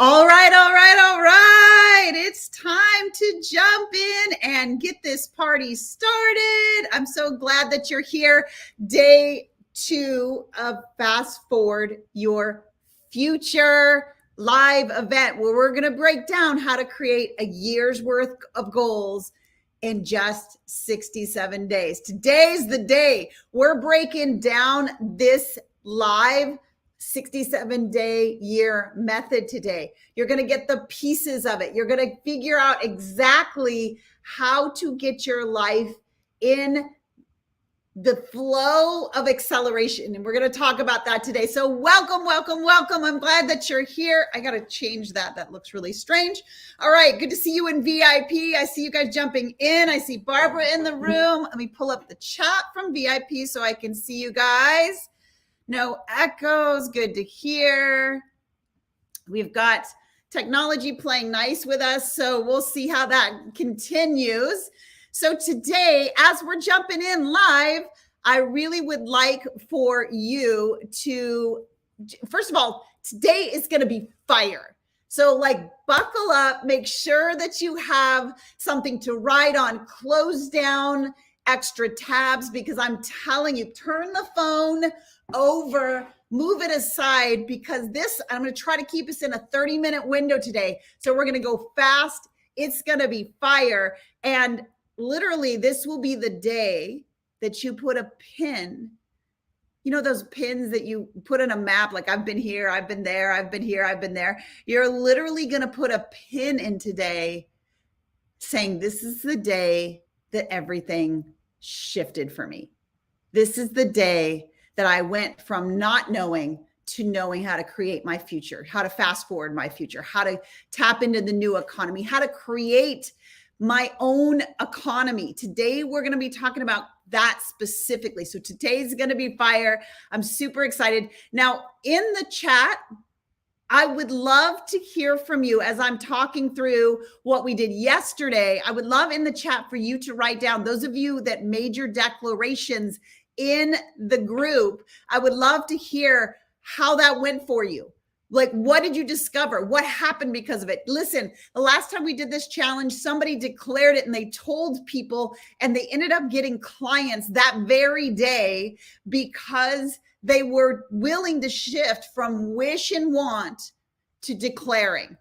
All right, all right, all right. It's time to jump in and get this party started. I'm so glad that you're here. Day 2 of Fast Forward Your Future live event where we're going to break down how to create a year's worth of goals in just 67 days. Today's the day. We're breaking down this live 67-day year method today. You're going to get the pieces of it. You're going to figure out exactly how to get your life in the flow of acceleration. And we're going to talk about that today. So welcome, welcome, welcome. I'm glad that you're here. I got to change that. That looks really strange. All right. Good to see you in VIP. I see you guys jumping in. I see Barbara in the room. Let me pull up the chat from VIP so I can see you guys. No echoes. Good to hear. We've got technology playing nice with us. So we'll see how that continues. So today, as we're jumping in live, I really would like for you to, first of all, today is going to be fire. So like buckle up, make sure that you have something to write on, close down extra tabs, because I'm telling you, turn the phone over, move it aside, because this, I'm going to try to keep us in a 30-minute window today. So we're going to go fast. It's going to be fire. And literally, this will be the day that you put a pin. You know, those pins that you put in a map, like I've been here, I've been there, I've been here, I've been there. You're literally going to put a pin in today saying, this is the day that everything shifted for me. This is the day that I went from not knowing to knowing how to create my future, how to fast forward my future, how to tap into the new economy, how to create my own economy. Today, we're going to be talking about that specifically. So today's going to be fire. I'm super excited. Now, in the chat, I would love to hear from you as I'm talking through what we did yesterday. I would love in the chat for you to write down, those of you that made your declarations in the group, I would love to hear how that went for you. Like, what did you discover? What happened because of it? Listen, the last time we did this challenge, somebody declared it and they told people, and they ended up getting clients that very day because they were willing to shift from wish and want to declaring.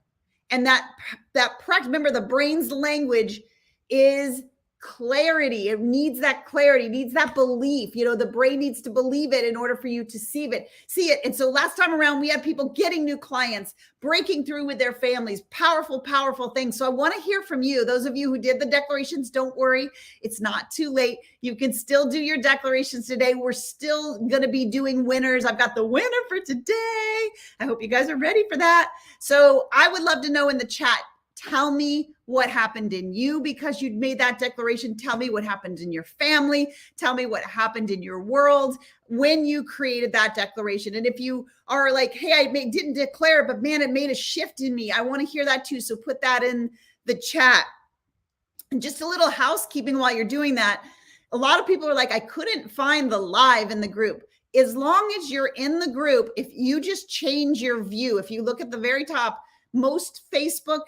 And that practice, remember, the brain's language is clarity. It needs that clarity, needs that belief. You know, the brain needs to believe it in order for you to see it. And so last time around, we had people getting new clients, breaking through with their families, powerful, powerful things. So I want to hear from you. Those of you who did the declarations, don't worry. It's not too late. You can still do your declarations today. We're still going to be doing winners. I've got the winner for today. I hope you guys are ready for that. So I would love to know in the chat, tell me what happened in you because you'd made that declaration. Tell me what happened in your family. Tell me what happened in your world when you created that declaration. And if you are like, hey, I didn't declare, but man, it made a shift in me, I want to hear that too. So put that in the chat. And just a little housekeeping while you're doing that. A lot of people are like, I couldn't find the live in the group. As long as you're in the group, if you just change your view, if you look at the very top, most Facebook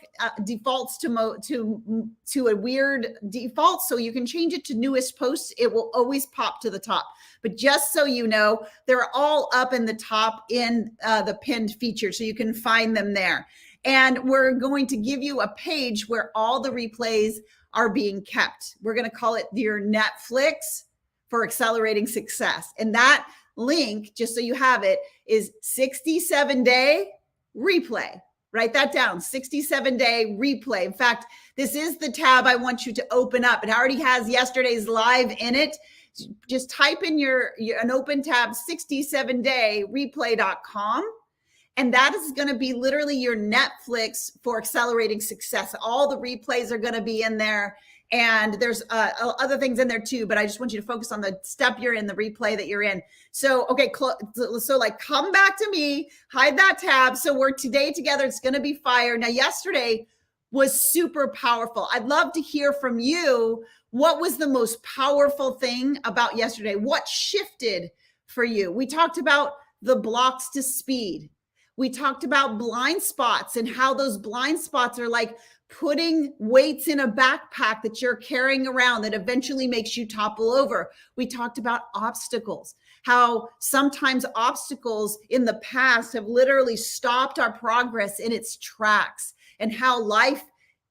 defaults to a weird default, so you can change it to newest posts. It will always pop to the top. But just so you know, they're all up in the top in the pinned feature, so you can find them there. And we're going to give you a page where all the replays are being kept. We're going to call it your Netflix for accelerating success. And that link, just so you have it, is 67-day replay. Write that down, 67-day replay. In fact, this is the tab I want you to open up. It already has yesterday's live in it. Just type in an open tab, 67dayreplay.com. And that is going to be literally your Netflix for accelerating success. All the replays are going to be in there. And there's other things in there too, but I just want you to focus on the step you're in, the replay that you're in. So, okay, so like come back to me, hide that tab. So we're today together. It's going to be fire. Now, yesterday was super powerful. I'd love to hear from you. What was the most powerful thing about yesterday? What shifted for you? We talked about the blocks to speed. We talked about blind spots and how those blind spots are like putting weights in a backpack that you're carrying around that eventually makes you topple over. We talked about obstacles, how sometimes obstacles in the past have literally stopped our progress in its tracks, and how life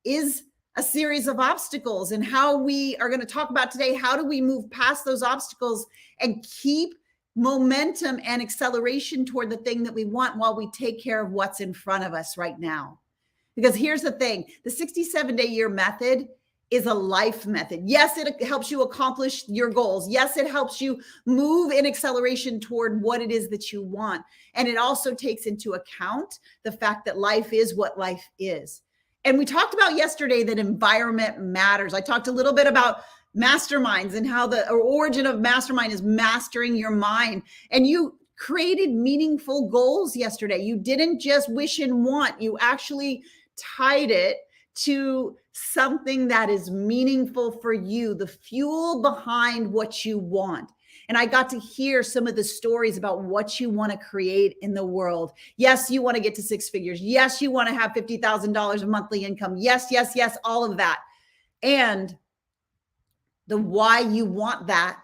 is a series of obstacles, and how we are going to talk about today, how do we move past those obstacles and keep momentum and acceleration toward the thing that we want while we take care of what's in front of us right now. Because here's the thing, the 67-day year method is a life method. Yes, it helps you accomplish your goals. Yes, it helps you move in acceleration toward what it is that you want. And it also takes into account the fact that life is what life is. And we talked about yesterday that environment matters. I talked a little bit about masterminds and how the origin of mastermind is mastering your mind. And you created meaningful goals yesterday. You didn't just wish and want, you actually tied it to something that is meaningful for you, the fuel behind what you want. And I got to hear some of the stories about what you want to create in the world. Yes, you want to get to six figures. Yes, you want to have $50,000 of monthly income. Yes, yes, yes, all of that. And the why you want that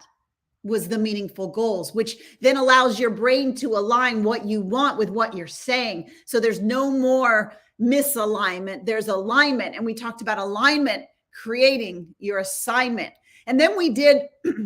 was the meaningful goals, which then allows your brain to align what you want with what you're saying. So there's no more misalignment, there's alignment. And we talked about alignment, creating your assignment. And then we did,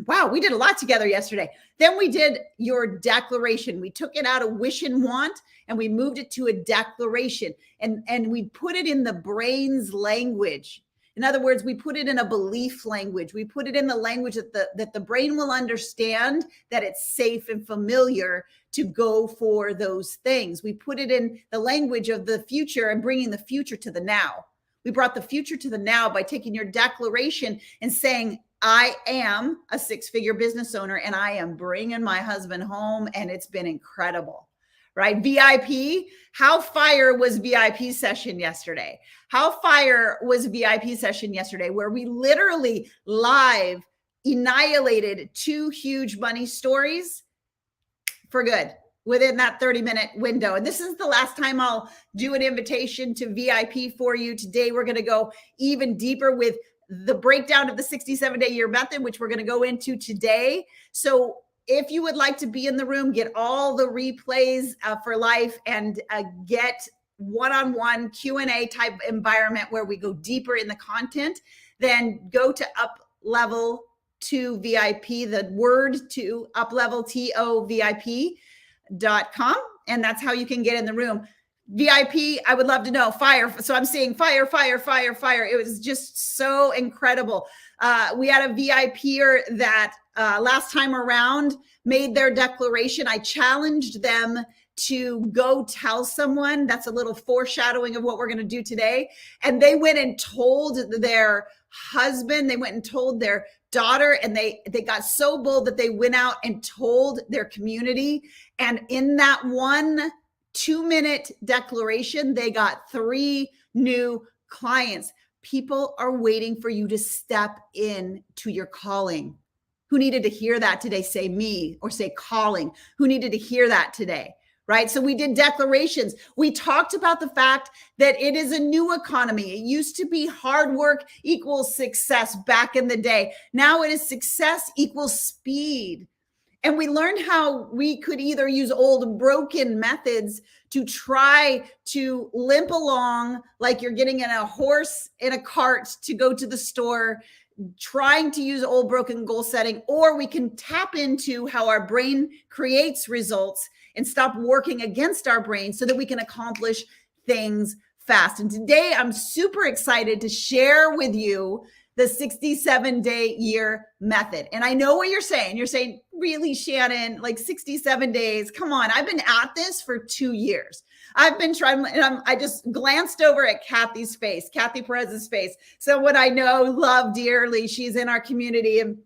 wow, we did a lot together yesterday. Then we did your declaration. We took it out of wish and want and we moved it to a declaration. And we put it in the brain's language. In other words, we put it in a belief language. We put it in the language that the brain will understand, that it's safe and familiar to go for those things. We put it in the language of the future and bringing the future to the now. We brought the future to the now by taking your declaration and saying, I am a six-figure business owner and I am bringing my husband home, and it's been incredible. Right? VIP, how fire was VIP session yesterday? How fire was VIP session yesterday, where we literally live annihilated 2 huge money stories for good within that 30-minute window. And this is the last time I'll do an invitation to VIP for you. Today, we're going to go even deeper with the breakdown of the 67-day year method, which we're going to go into today. So if you would like to be in the room, get all the replays for life and get one-on-one Q&A type environment where we go deeper in the content, then go to UpLevel to VIP, the word to UpLevel, TOVIP.com. And that's how you can get in the room. VIP, I would love to know. Fire. So I'm seeing fire, fire, fire, fire. It was just so incredible. We had a VIPer that last time around made their declaration. I challenged them to go tell someone. That's a little foreshadowing of what we're going to do today. And they went and told their husband, they went and told their daughter, and they got so bold that they went out and told their community. And in that 1 2-minute declaration, they got 3 new clients. People are waiting for you to step in to your calling. Who needed to hear that today? Say me, or say calling. Who needed to hear that today? Right? So we did declarations. We talked about the fact that it is a new economy. It used to be hard work equals success back in the day. Now it is success equals speed. And we learned how we could either use old broken methods to try to limp along like you're getting in a horse in a cart to go to the store, trying to use old broken goal setting, or we can tap into how our brain creates results and stop working against our brain so that we can accomplish things fast. And today I'm super excited to share with you the 67-day year method. And I know what you're saying. You're saying, really, Shannon, like 67 days? Come on. I've been at this for 2 years. I've been trying, and I just glanced over at Kathy's face, Kathy Perez's face. Someone I know, love dearly. She's in our community. And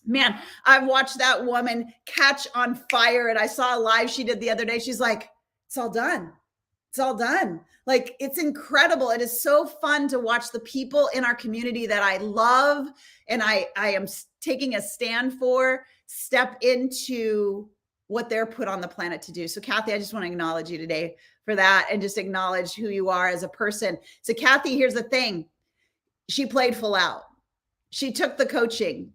man, I've watched that woman catch on fire. And I saw a live she did the other day. She's like, it's all done. It's all done. Like, it's incredible. It is so fun to watch the people in our community that I love and I am taking a stand for step into what they're put on the planet to do. So Kathy, I just want to acknowledge you today for that and just acknowledge who you are as a person. So Kathy, here's the thing. She played full out. She took the coaching.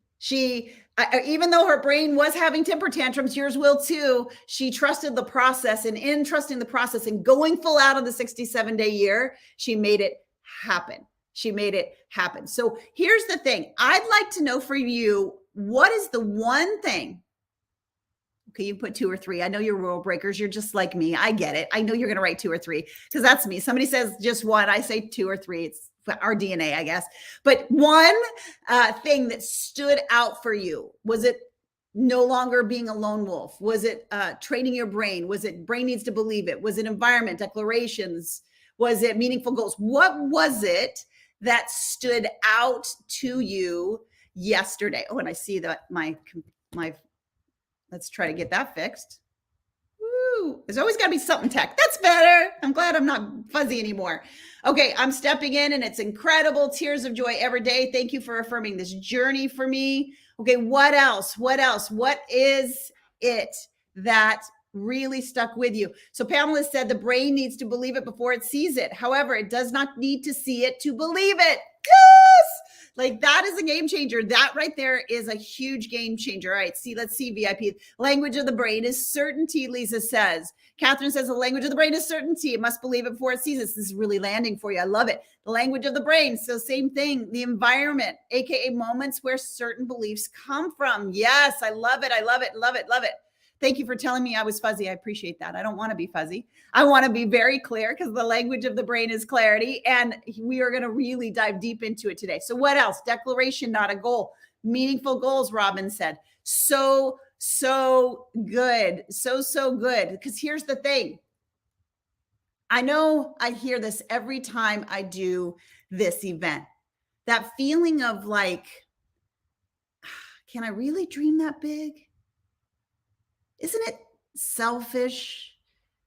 Even though her brain was having temper tantrums, yours will too, she trusted the process, and in trusting the process and going full out of the 67-day year, she made it happen. She made it happen. So here's the thing. I'd like to know for you, what is the one thing Okay, you put 2 or 3. I know you're rule breakers. You're just like me. I get it. I know you're going to write 2 or 3 because that's me. Somebody says just 1. I say 2 or 3. It's our DNA, I guess. But one thing that stood out for you, was it no longer being a lone wolf? Was it training your brain? Was it brain needs to believe it? Was it environment, declarations? Was it meaningful goals? What was it that stood out to you yesterday? Oh, and I see that my let's try to get that fixed. Woo, there's always got to be something tech. That's better. I'm glad I'm not fuzzy anymore. Okay, I'm stepping in and it's incredible. Tears of joy every day. Thank you for affirming this journey for me. Okay, what else? What else? What is it that really stuck with you? So Pamela said the brain needs to believe it before it sees it. However, it does not need to see it to believe it. Yes! Like that is a game changer. That right there is a huge game changer. All right, let's see VIP. Language of the brain is certainty, Lisa says. Catherine says the language of the brain is certainty. It must believe it before it sees it. This is really landing for you. I love it. The language of the brain. So same thing. The environment, AKA moments where certain beliefs come from. Yes, I love it. I love it. Love it. Love it. Thank you for telling me I was fuzzy. I appreciate that. I don't want to be fuzzy. I want to be very clear because the language of the brain is clarity. And we are going to really dive deep into it today. So what else? Declaration, not a goal. Meaningful goals, Robin said. So good. So good. Because here's the thing. I know I hear this every time I do this event. That feeling of like, can I really dream that big? Isn't it selfish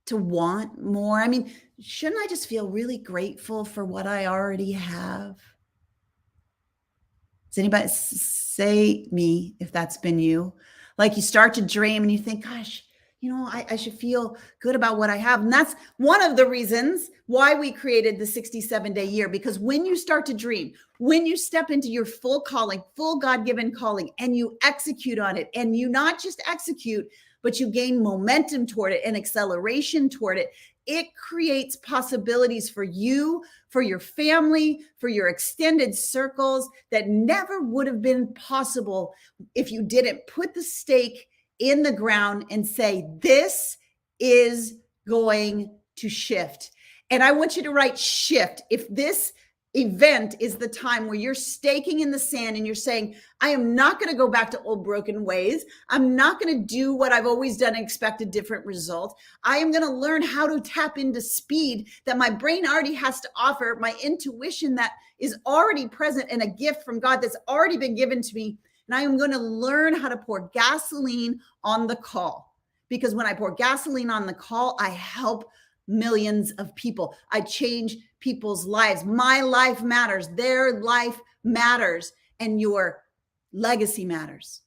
to want more? I mean, shouldn't I just feel really grateful for what I already have? Does anybody say me if that's been you? Like you start to dream and you think, gosh, you know, I should feel good about what I have. And that's one of the reasons why we created the 67-day year. Because when you start to dream, when you step into your full calling, full God-given calling, and you execute on it, and you not just execute, but you gain momentum toward it and acceleration toward it, it creates possibilities for you, for your family, for your extended circles that never would have been possible if you didn't put the stake in the ground and say, this is going to shift. And I want you to write shift. If this event is the time where you're staking in the sand and you're saying, I am not going to go back to old broken ways. I'm not going to do what I've always done and expect a different result. I am going to learn how to tap into speed that my brain already has to offer, my intuition that is already present, and a gift from God that's already been given to me. And I am going to learn how to pour gasoline on the call, because when I pour gasoline on the call, I help millions of people. I change people's lives. My life matters. Their life matters. And your legacy matters.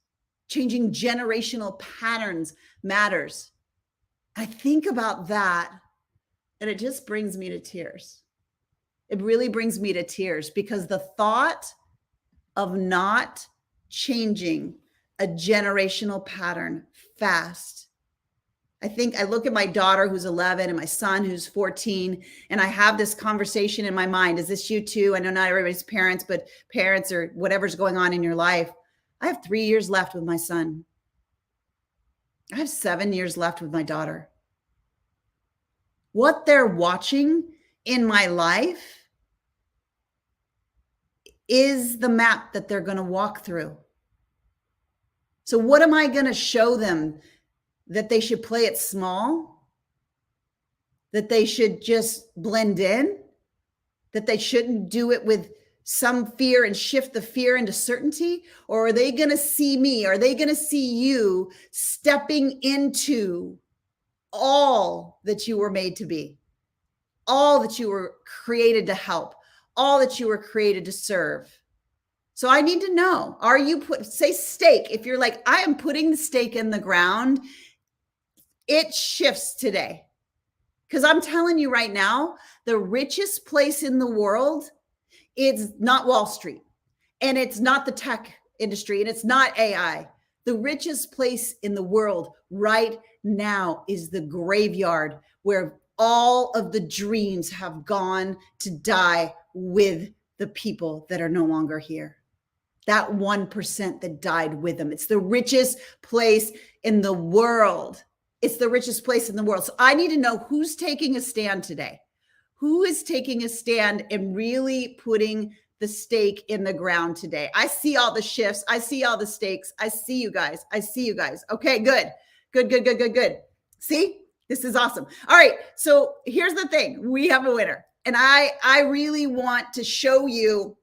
Changing generational patterns matters. I think about that and it just brings me to tears. It really brings me to tears because the thought of not changing a generational pattern fast. I think I look at my daughter who's 11 and my son who's 14, and I have this conversation in my mind. Is this you too? I know not everybody's parents, but parents or whatever's going on in your life. I have 3 years left with my son. I have 7 years left with my daughter. What they're watching in my life is the map that they're going to walk through. So what am I going to show them? That they should play it small, that they should just blend in, that they shouldn't do it with some fear and shift the fear into certainty? Or are they going to see me? Are they going to see you stepping into all that you were made to be, all that you were created to help, all that you were created to serve? So I need to know, are you say stake. If you're like, I am putting the stake in the ground, it shifts today. Because I'm telling you right now, the richest place in the world is not Wall Street, and it's not the tech industry, and it's not AI. The richest place in the world right now is the graveyard where all of the dreams have gone to die with the people that are no longer here. That 1% that died with them. It's the richest place in the world. It's the richest place in the world. So I need to know who's taking a stand today. Who is taking a stand and really putting the stake in the ground today? I see all the shifts. I see all the stakes. I see you guys. I see you guys. Okay, good. Good. See, this is awesome. All right. So here's the thing. We have a winner. And I really want to show you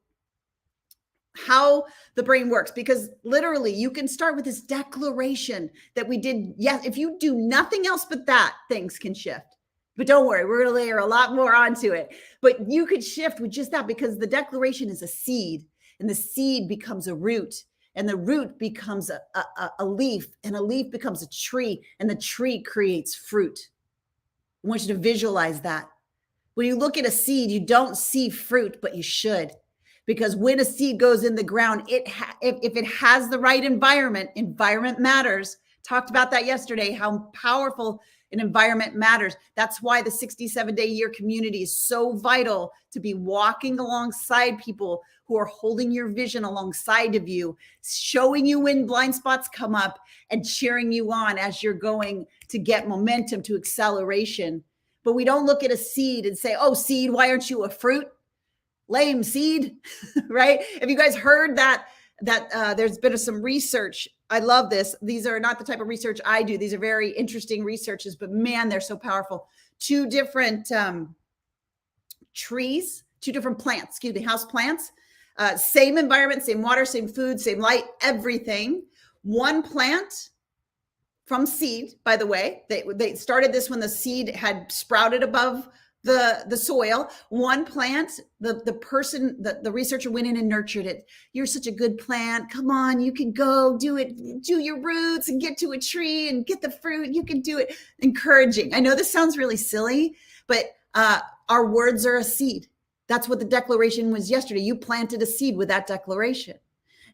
how the brain works, because literally you can start with this declaration that we did. Yes, if you do nothing else but that, things can shift. But don't worry, we're going to layer a lot more onto it. But you could shift with just that, because the declaration is a seed, and the seed becomes a root, and the root becomes a leaf, and a leaf becomes a tree, and the tree creates fruit. I want you to visualize that. When you look at a seed, you don't see fruit, but you should. Because when a seed goes in the ground, if it has the right environment matters. Talked about that yesterday, how powerful an environment matters. That's why the 67-day-year community is so vital, to be walking alongside people who are holding your vision alongside of you, showing you when blind spots come up, and cheering you on as you're going to get momentum to acceleration. But we don't look at a seed and say, oh, seed, why aren't you a fruit? Lame seed, right? Have you guys heard that there's been some research? I love this. These are not the type of research I do. These are very interesting researches, but man, they're so powerful. Two different plants, house plants, same environment, same water, same food, same light, everything. One plant from seed, by the way, they started this when the seed had sprouted above the soil. One plant, the researcher went in and nurtured it. You're such a good plant. Come on, you can go do it. Do your roots and get to a tree and get the fruit. You can do it. Encouraging. I know this sounds really silly, but our words are a seed. That's what the declaration was yesterday. You planted a seed with that declaration.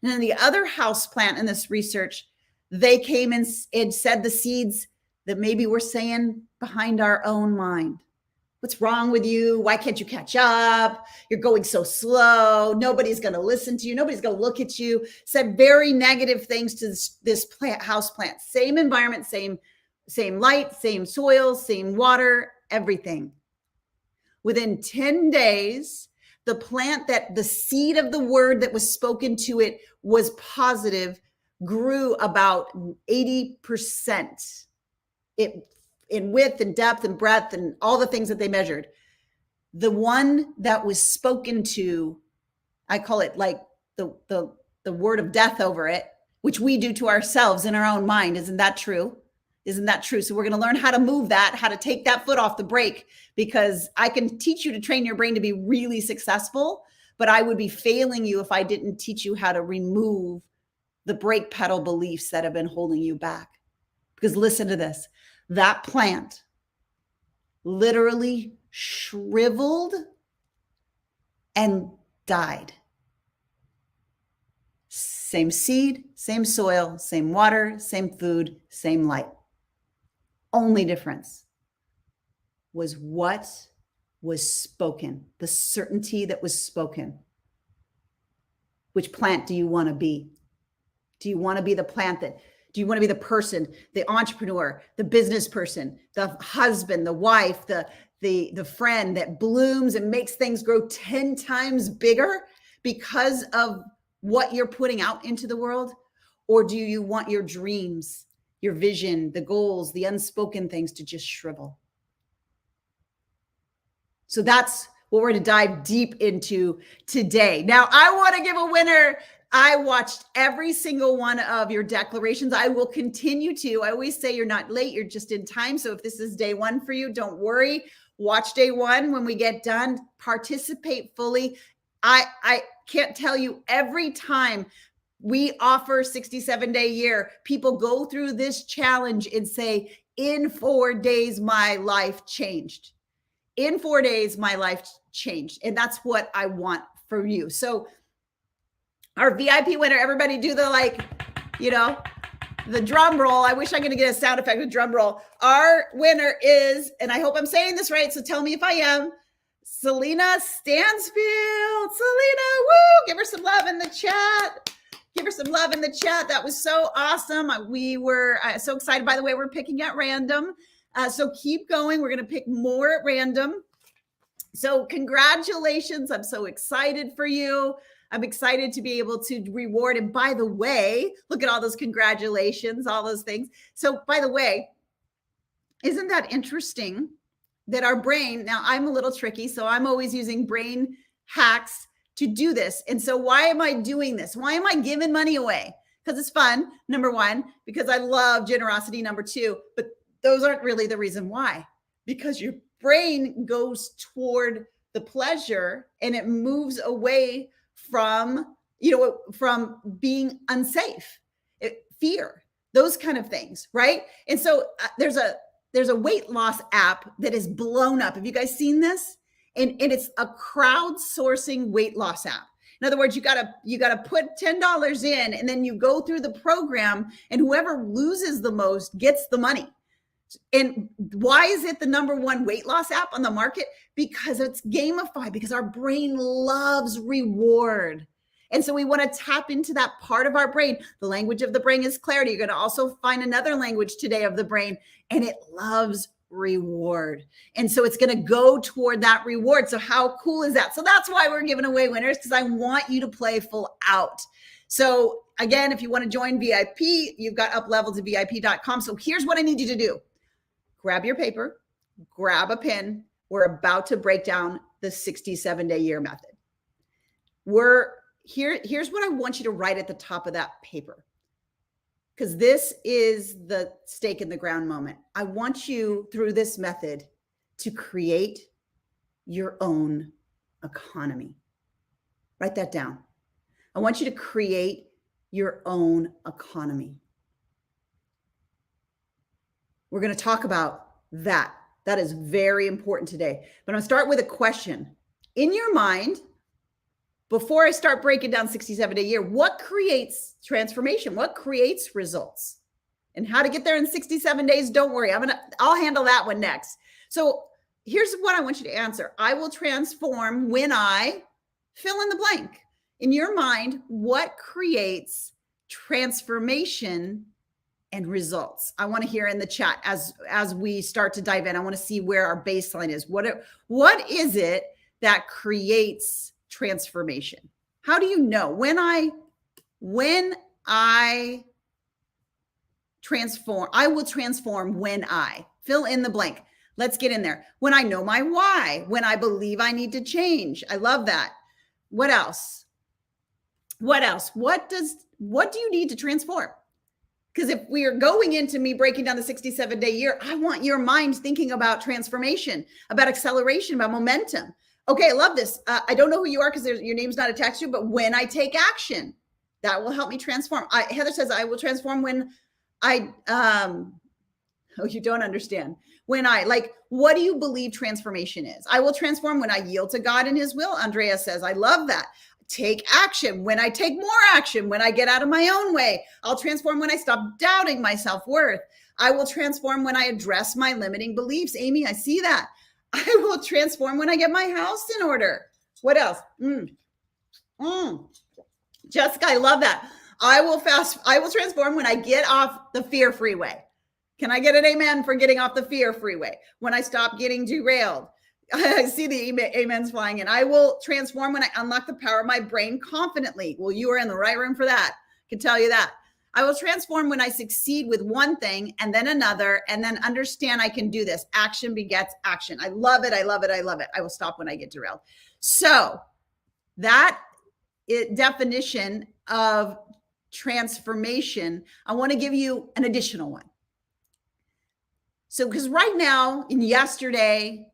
And then the other house plant in this research, they came and said the seeds that maybe we're saying behind our own mind. What's wrong with you? Why can't you catch up? You're going so slow. Nobody's going to listen to you. Nobody's going to look at you. Said very negative things to this house plant. Same environment, same light, same soil, same water, everything. Within 10 days, the plant that the seed of the word that was spoken to it was positive grew about 80%. In width and depth and breadth and all the things that they measured. The one that was spoken to, I call it like the word of death over it, which we do to ourselves in our own mind. Isn't that true? Isn't that true? So we're going to learn how to move that, how to take that foot off the brake, because I can teach you to train your brain to be really successful, but I would be failing you if I didn't teach you how to remove the brake pedal beliefs that have been holding you back. Because listen to this. That plant literally shriveled and died. Same seed, same soil, same water, same food, same light. Only difference was what was spoken, the certainty that was spoken. Which plant do you want to be? Do you want to be the plant that Do you want to be the person, the entrepreneur, the business person, the husband, the wife, the friend that blooms and makes things grow 10 times bigger because of what you're putting out into the world? Or do you want your dreams, your vision, the goals, the unspoken things to just shrivel? So that's what we're going to dive deep into today. Now, I want to give a winner. I watched every single one of your declarations. I will continue to. I always say you're not late, you're just in time. So if this is day one for you, don't worry. Watch day one. When we get done, participate fully. I can't tell you, every time we offer 67-day year, people go through this challenge and say, in 4 days, my life changed. In 4 days, my life changed. And that's what I want for you. So our VIP winner, everybody do the the drum roll. I wish I could get a sound effect with drum roll. Our winner is, and I hope I'm saying this right, so tell me if I am, Selena Stansfield. Selena, woo! Give her some love in the chat. Give her some love in the chat. That was so awesome. We were so excited. By the way, we're picking at random. So keep going. We're going to pick more at random. So congratulations. I'm so excited for you. I'm excited to be able to reward. And by the way, look at all those congratulations, all those things. So by the way, isn't that interesting that our brain, now I'm a little tricky, so I'm always using brain hacks to do this. And so why am I doing this? Why am I giving money away? Because it's fun, number one, because I love generosity, number two, but those aren't really the reason why. Because your brain goes toward the pleasure and it moves away from, from being unsafe, fear, those kind of things, right? And so there's a weight loss app that is blown up. Have you guys seen this? And it's a crowdsourcing weight loss app. In other words, you gotta put $10 in, and then you go through the program, and whoever loses the most gets the money. And why is it the number one weight loss app on the market? Because it's gamified, because our brain loves reward. And so we want to tap into that part of our brain. The language of the brain is clarity. You're going to also find another language today of the brain, and it loves reward. And so it's going to go toward that reward. So how cool is that? So that's why we're giving away winners, because I want you to play full out. So again, if you want to join VIP, you've got up level to VIP.com. So here's what I need you to do. Grab your paper, grab a pen. We're about to break down the 67-day year method. Here's what I want you to write at the top of that paper, because this is the stake in the ground moment. I want you, through this method, to create your own economy. Write that down. I want you to create your own economy. We're going to talk about that. That is very important today. But I'm going to start with a question. In your mind, before I start breaking down 67-day year, what creates transformation? What creates results? And how to get there in 67 days, don't worry. I'll handle that one next. So here's what I want you to answer. I will transform when I fill in the blank. In your mind, what creates transformation and results? I want to hear in the chat as we start to dive in. I want to see where our baseline is. What is it that creates transformation? How do you know? When I transform, I will transform when I fill in the blank. Let's get in there. When I know my why, when I believe I need to change. I love that. What else? What else? What do you need to transform? Because if we are going into me breaking down the 67-day year, I want your mind thinking about transformation, about acceleration, about momentum. Okay, I love this. I don't know who you are because your name's not attached to you, but when I take action, that will help me transform. Heather says, I will transform when I, oh, you don't understand. What do you believe transformation is? I will transform when I yield to God and his will. Andrea says, I love that. Take action when I take more action, when I get out of my own way. I'll transform when I stop doubting my self-worth. I will transform when I address my limiting beliefs. Amy, I see that. I will transform when I get my house in order. What else? Jessica, I love that. I will transform when I get off the fear freeway. Can I get an amen for getting off the fear freeway? When I stop getting derailed. I see the amens flying in. I will transform when I unlock the power of my brain confidently. Well, you are in the right room for that. I can tell you that. I will transform when I succeed with one thing and then another, and then understand I can do this. Action begets action. I love it. I love it. I love it. I will stop when I get derailed. So that definition of transformation, I want to give you an additional one. So, because right now, in yesterday,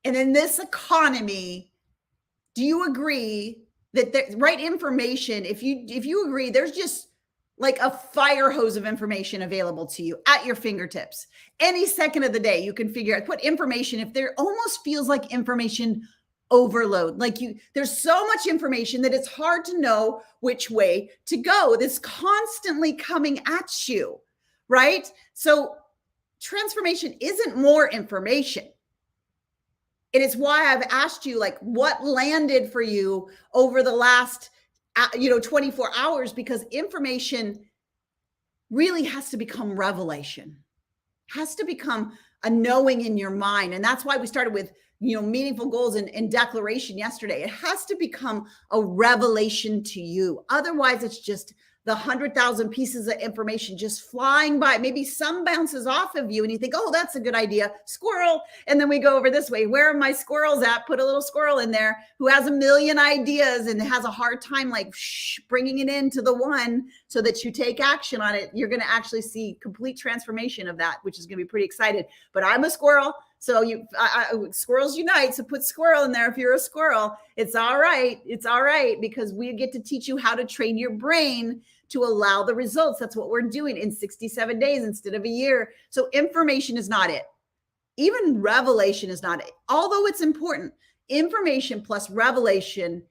and in this economy, do you agree that the right information, if you agree, there's just like a fire hose of information available to you at your fingertips. Any second of the day, you can figure out, put information, if there almost feels like information overload, there's so much information that it's hard to know which way to go. That's constantly coming at you, right? So transformation isn't more information. It is why I've asked you, what landed for you over the last 24 hours, because information really has to become revelation, has to become a knowing in your mind. And that's why we started with, meaningful goals and declaration yesterday. It has to become a revelation to you. Otherwise, it's just the 100,000 pieces of information just flying by. Maybe some bounces off of you and you think, oh, that's a good idea. Squirrel. And then we go over this way. Where are my squirrels at? Put a little squirrel in there who has a million ideas and has a hard time bringing it into the one so that you take action on it. You're going to actually see complete transformation of that, which is going to be pretty excited. But I'm a squirrel. So squirrels unite. So put squirrel in there. If you're a squirrel, it's all right. It's all right, because we get to teach you how to train your brain to allow the results. That's what we're doing in 67 days instead of a year. So information is not it. Even revelation is not it. Although it's important, information plus revelation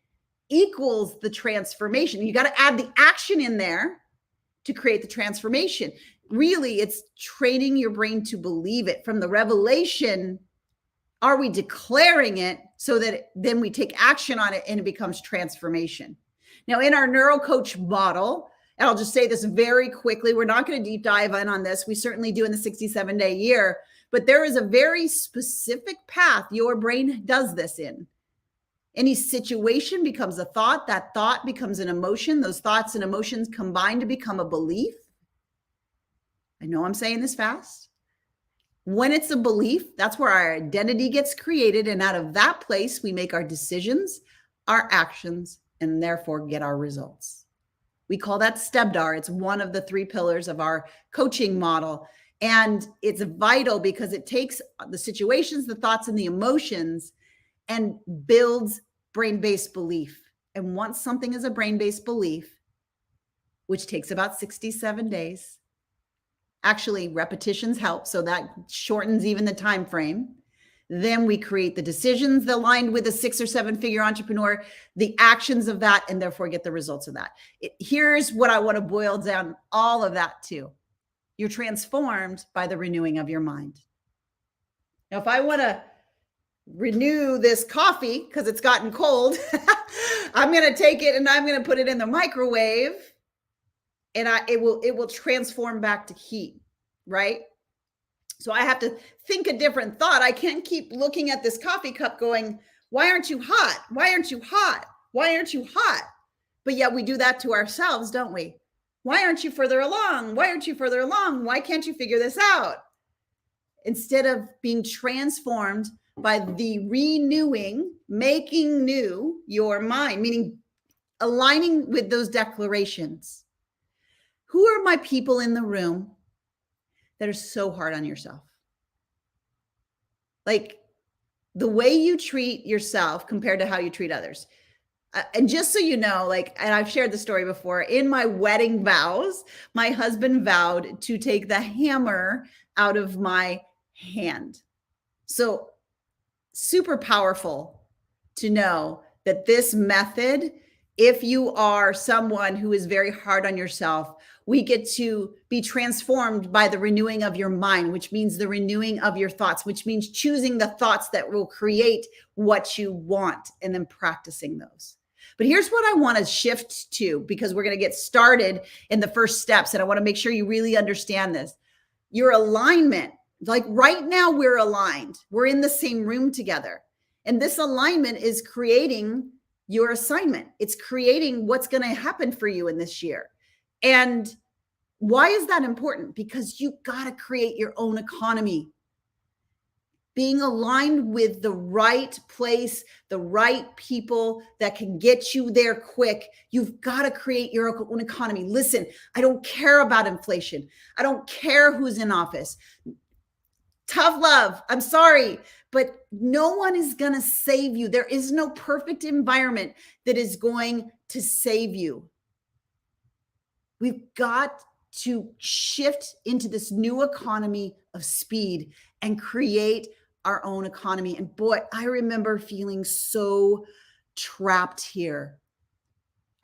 equals the transformation. You got to add the action in there to create the transformation. Really, it's training your brain to believe it. From the revelation, are we declaring it so that then we take action on it and it becomes transformation? Now, in our NeuroCoach model, and I'll just say this very quickly, we're not going to deep dive in on this. We certainly do in the 67-day year, but there is a very specific path your brain does this in. Any situation becomes a thought. That thought becomes an emotion. Those thoughts and emotions combine to become a belief. I know I'm saying this fast. When it's a belief, that's where our identity gets created. And out of that place, we make our decisions, our actions, and therefore get our results. We call that STEBDAR. It's one of the 3 pillars of our coaching model. And it's vital because it takes the situations, the thoughts, and the emotions and builds brain-based belief. And once something is a brain-based belief, which takes about 67 days, actually repetitions help, so that shortens even the time frame. Then we create the decisions aligned with a 6 or 7 figure entrepreneur, the actions of that, and therefore get the results of that. Here's what I want to boil down all of that to. You're transformed by the renewing of your mind. Now, if I want to renew this coffee because it's gotten cold, I'm going to take it and I'm going to put it in the microwave, and it will transform back to heat, right? So I have to think a different thought. I can't keep looking at this coffee cup going, why aren't you hot? Why aren't you hot? Why aren't you hot? But yet we do that to ourselves, don't we? Why aren't you further along? Why aren't you further along? Why can't you figure this out? Instead of being transformed by the renewing, making new your mind, meaning aligning with those declarations. Who are my people in the room that are so hard on yourself? Like the way you treat yourself compared to how you treat others. And just so you know, and I've shared the story before, in my wedding vows, my husband vowed to take the hammer out of my hand. So super powerful to know that this method, if you are someone who is very hard on yourself, we get to be transformed by the renewing of your mind, which means the renewing of your thoughts, which means choosing the thoughts that will create what you want and then practicing those. But here's what I want to shift to, because we're going to get started in the first steps. And I want to make sure you really understand this. Your alignment, like right now we're aligned. We're in the same room together. And this alignment is creating your assignment. It's creating what's going to happen for you in this year. And why is that important? Because you got to create your own economy. Being aligned with the right place, the right people that can get you there quick. You've got to create your own economy. Listen, I don't care about inflation. I don't care who's in office. Tough love. I'm sorry, but no one is going to save you. There is no perfect environment that is going to save you. We've got to shift into this new economy of speed and create our own economy. And boy, I remember feeling so trapped here.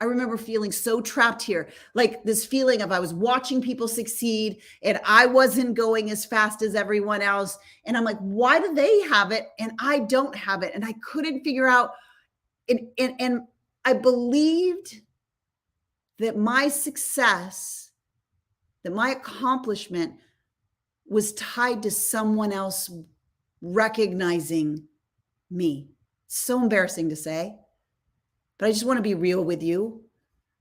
I remember feeling so trapped here, like this feeling of I was watching people succeed and I wasn't going as fast as everyone else. And I'm like, why do they have it and I don't have it? And I couldn't figure out. And I believed that my success, that my accomplishment was tied to someone else recognizing me. It's so embarrassing to say, but I just want to be real with you.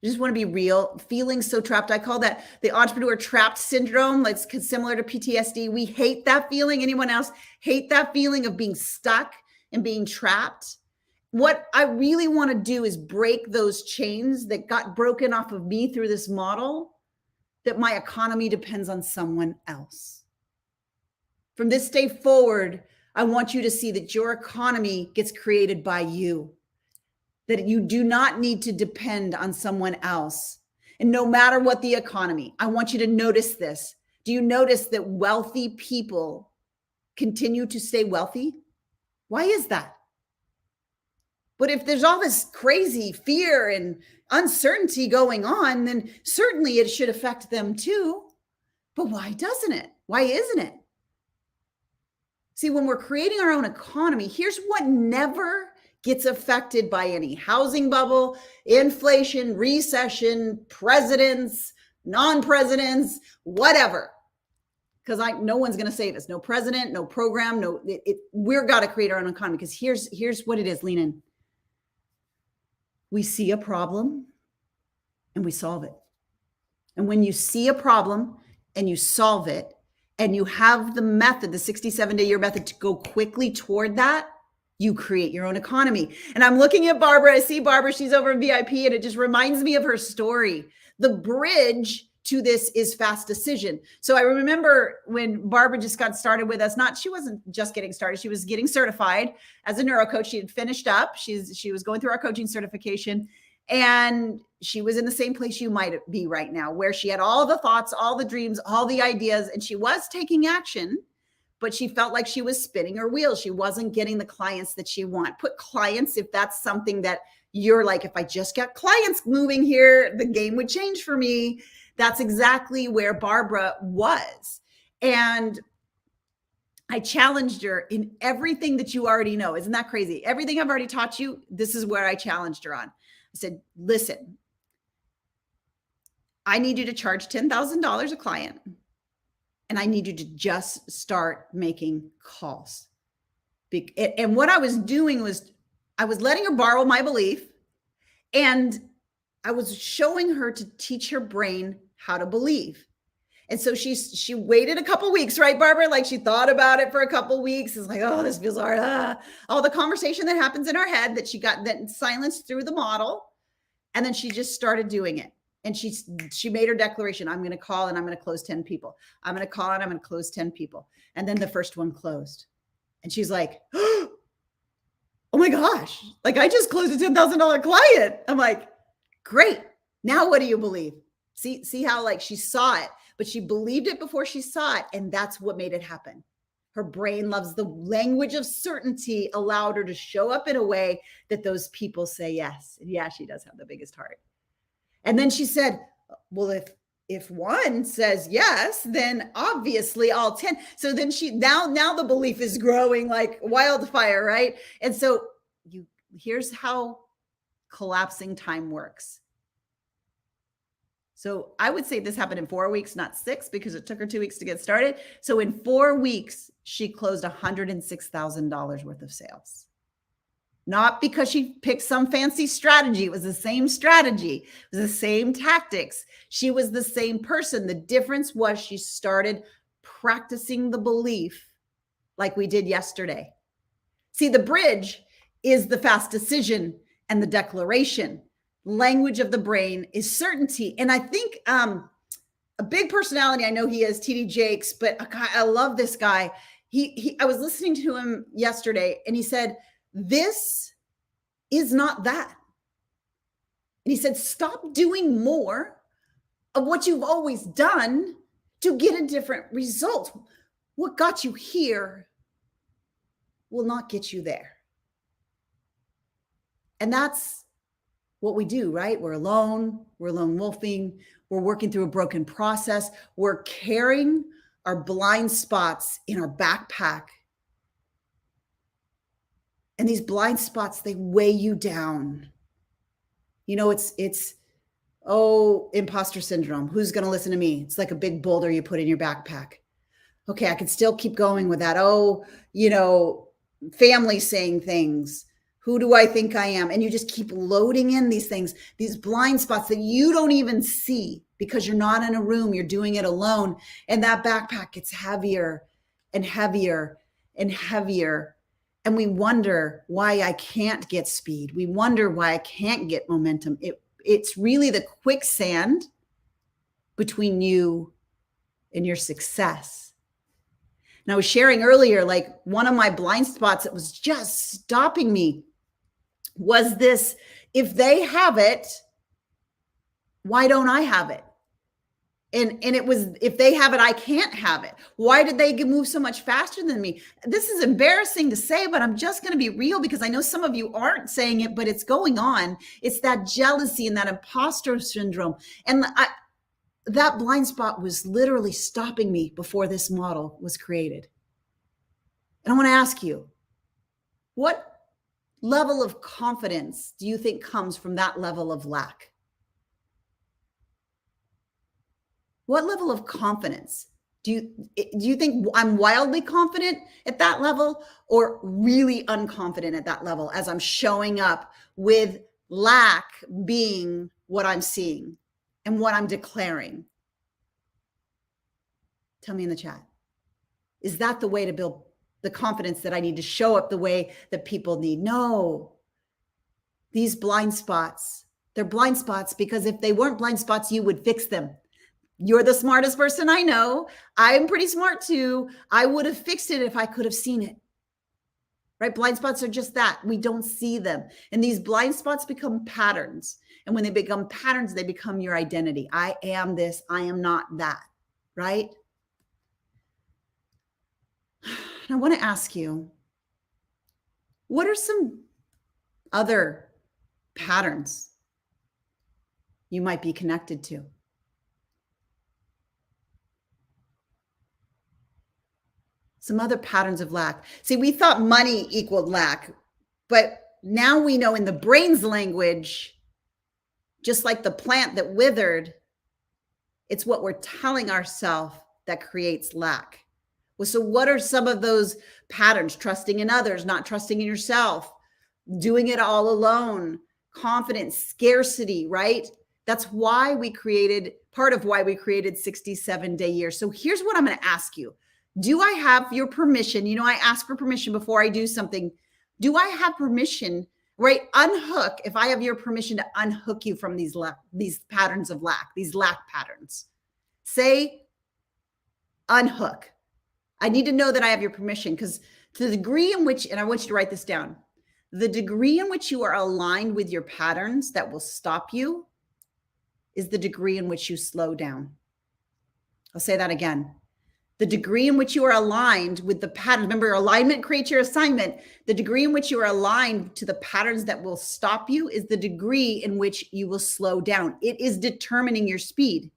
I just want to be real. Feeling so trapped. I call that the entrepreneur trapped syndrome. Like it's similar to PTSD. We hate that feeling. Anyone else hate that feeling of being stuck and being trapped? What I really want to do is break those chains that got broken off of me through this model, that my economy depends on someone else. From this day forward, I want you to see that your economy gets created by you, that you do not need to depend on someone else. And no matter what the economy, I want you to notice this. Do you notice that wealthy people continue to stay wealthy? Why is that? But if there's all this crazy fear and uncertainty going on, then certainly it should affect them too. But why doesn't it? Why isn't it? See, when we're creating our own economy, here's what never gets affected by any housing bubble, inflation, recession, presidents, non-presidents, whatever. Because no one's going to say this. No president, no program, we're got to create our own economy. Because here's what it is, lean in. We see a problem and we solve it. And when you see a problem and you solve it, and you have the method, the 67-day year method to go quickly toward that, you create your own economy. And I'm looking at Barbara. I see Barbara. She's over in VIP, and it just reminds me of her story. The bridge to this is fast decision. So I remember when Barbara just got started with us, she wasn't just getting started. She was getting certified as a neuro coach. She had finished up. She was going through our coaching certification, and she was in the same place you might be right now, where she had all the thoughts, all the dreams, all the ideas, and she was taking action, but she felt like she was spinning her wheels. She wasn't getting the clients that she wanted. Put clients, if that's something that you're like, if I just got clients moving here, the game would change for me. That's exactly where Barbara was. And I challenged her in everything that you already know. Isn't that crazy? Everything I've already taught you, this is where I challenged her on. I said, listen, I need you to charge $10,000 a client, and I need you to just start making calls. And what I was doing was I was letting her borrow my belief, and I was showing her to teach her brain how to believe. And so she waited a couple weeks, right, Barbara? Like she thought about it for a couple weeks. It's like, oh, this feels hard. All the conversation that happens in her head that she got that silenced through the model. And then she just started doing it. And she made her declaration. I'm going to call and I'm going to close 10 people. I'm going to call and I'm going to close 10 people. And then the first one closed. And she's like, oh my gosh, like I just closed a $10,000 client. I'm like, great. Now what do you believe? See how like she saw it, but she believed it before she saw it. And that's what made it happen. Her brain loves the language of certainty, allowed her to show up in a way that those people say yes. And yeah, she does have the biggest heart. And then she said, well, if one says yes, then obviously all 10. So then now the belief is growing like wildfire, right? And so here's how collapsing time works. So I would say this happened in 4 weeks, not 6, because it took her 2 weeks to get started. So in 4 weeks, she closed $106,000 worth of sales. Not because she picked some fancy strategy. It was the same strategy. It was the same tactics. She was the same person. The difference was she started practicing the belief like we did yesterday. See, the bridge is the fast decision and the declaration. Language of the brain is certainty. And I think a big personality, I know he is TD Jakes, but I love this guy. I was listening to him yesterday, and he said, this is not that. And he said, stop doing more of what you've always done to get a different result. What got you here will not get you there. And that's what we do, right? We're alone. We're lone wolfing. We're working through a broken process. We're carrying our blind spots in our backpack. And these blind spots, they weigh you down. You know, it's Oh, imposter syndrome. Who's going to listen to me? It's like a big boulder you put in your backpack. Okay, I can still keep going with that. Oh, family saying things. Who do I think I am? And you just keep loading in these things, these blind spots that you don't even see because you're not in a room, you're doing it alone. And that backpack gets heavier and heavier and heavier. And we wonder why I can't get speed. We wonder why I can't get momentum. It's really the quicksand between you and your success. And I was sharing earlier, like one of my blind spots that was just stopping me was this: if they have it, why don't I have it? And it was, if they have it, I can't have it. Why did they move so much faster than me? This is embarrassing to say, but I'm just going to be real because I know some of you aren't saying it, but it's going on. It's that jealousy and that imposter syndrome. And that blind spot was literally stopping me before this model was created. And I want to ask you, what level of confidence do you think comes from that level of lack? What level of confidence? Do you think I'm wildly confident at that level, or really unconfident at that level as I'm showing up with lack being what I'm seeing and what I'm declaring? Tell me in the chat. Is that the way to build the confidence that I need to show up the way that people need? No. These blind spots, they're blind spots because if they weren't blind spots, you would fix them. You're the smartest person I know. I'm pretty smart too. I would have fixed it if I could have seen it. Right? Blind spots are just that. We don't see them. And these blind spots become patterns. And when they become patterns, they become your identity. I am this. I am not that. Right? I want to ask you, what are some other patterns you might be connected to? Some other patterns of lack. See, we thought money equaled lack, but now we know in the brain's language, just like the plant that withered, it's what we're telling ourselves that creates lack. Well, so what are some of those patterns? Trusting in others, not trusting in yourself, doing it all alone, confidence, scarcity, right? That's why we created, part of why we created 67-day years. So here's what I'm going to ask you. Do I have your permission? I ask for permission before I do something. Do I have permission, right? Unhook, if I have your permission to unhook you from these patterns of lack, these lack patterns. Say, unhook. I need to know that I have your permission, because to the degree in which, and I want you to write this down, the degree in which you are aligned with your patterns that will stop you is the degree in which you slow down. I'll say that again. The degree in which you are aligned with the pattern. Remember, alignment creates your assignment. The degree in which you are aligned to the patterns that will stop you is the degree in which you will slow down. It is determining your speed.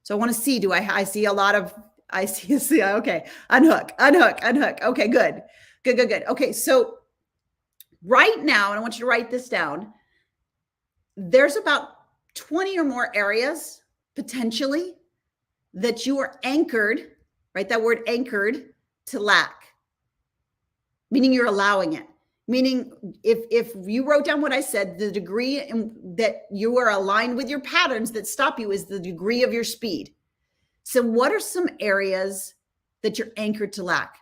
So I want to see, I see a lot of, okay, unhook. Okay, good. Okay, so right now, and I want you to write this down, there's about 20 or more areas potentially that you are anchored, right? That word anchored, to lack, meaning you're allowing it. Meaning if you wrote down what I said, the degree that you are aligned with your patterns that stop you is the degree of your speed. So what are some areas that you're anchored to lack?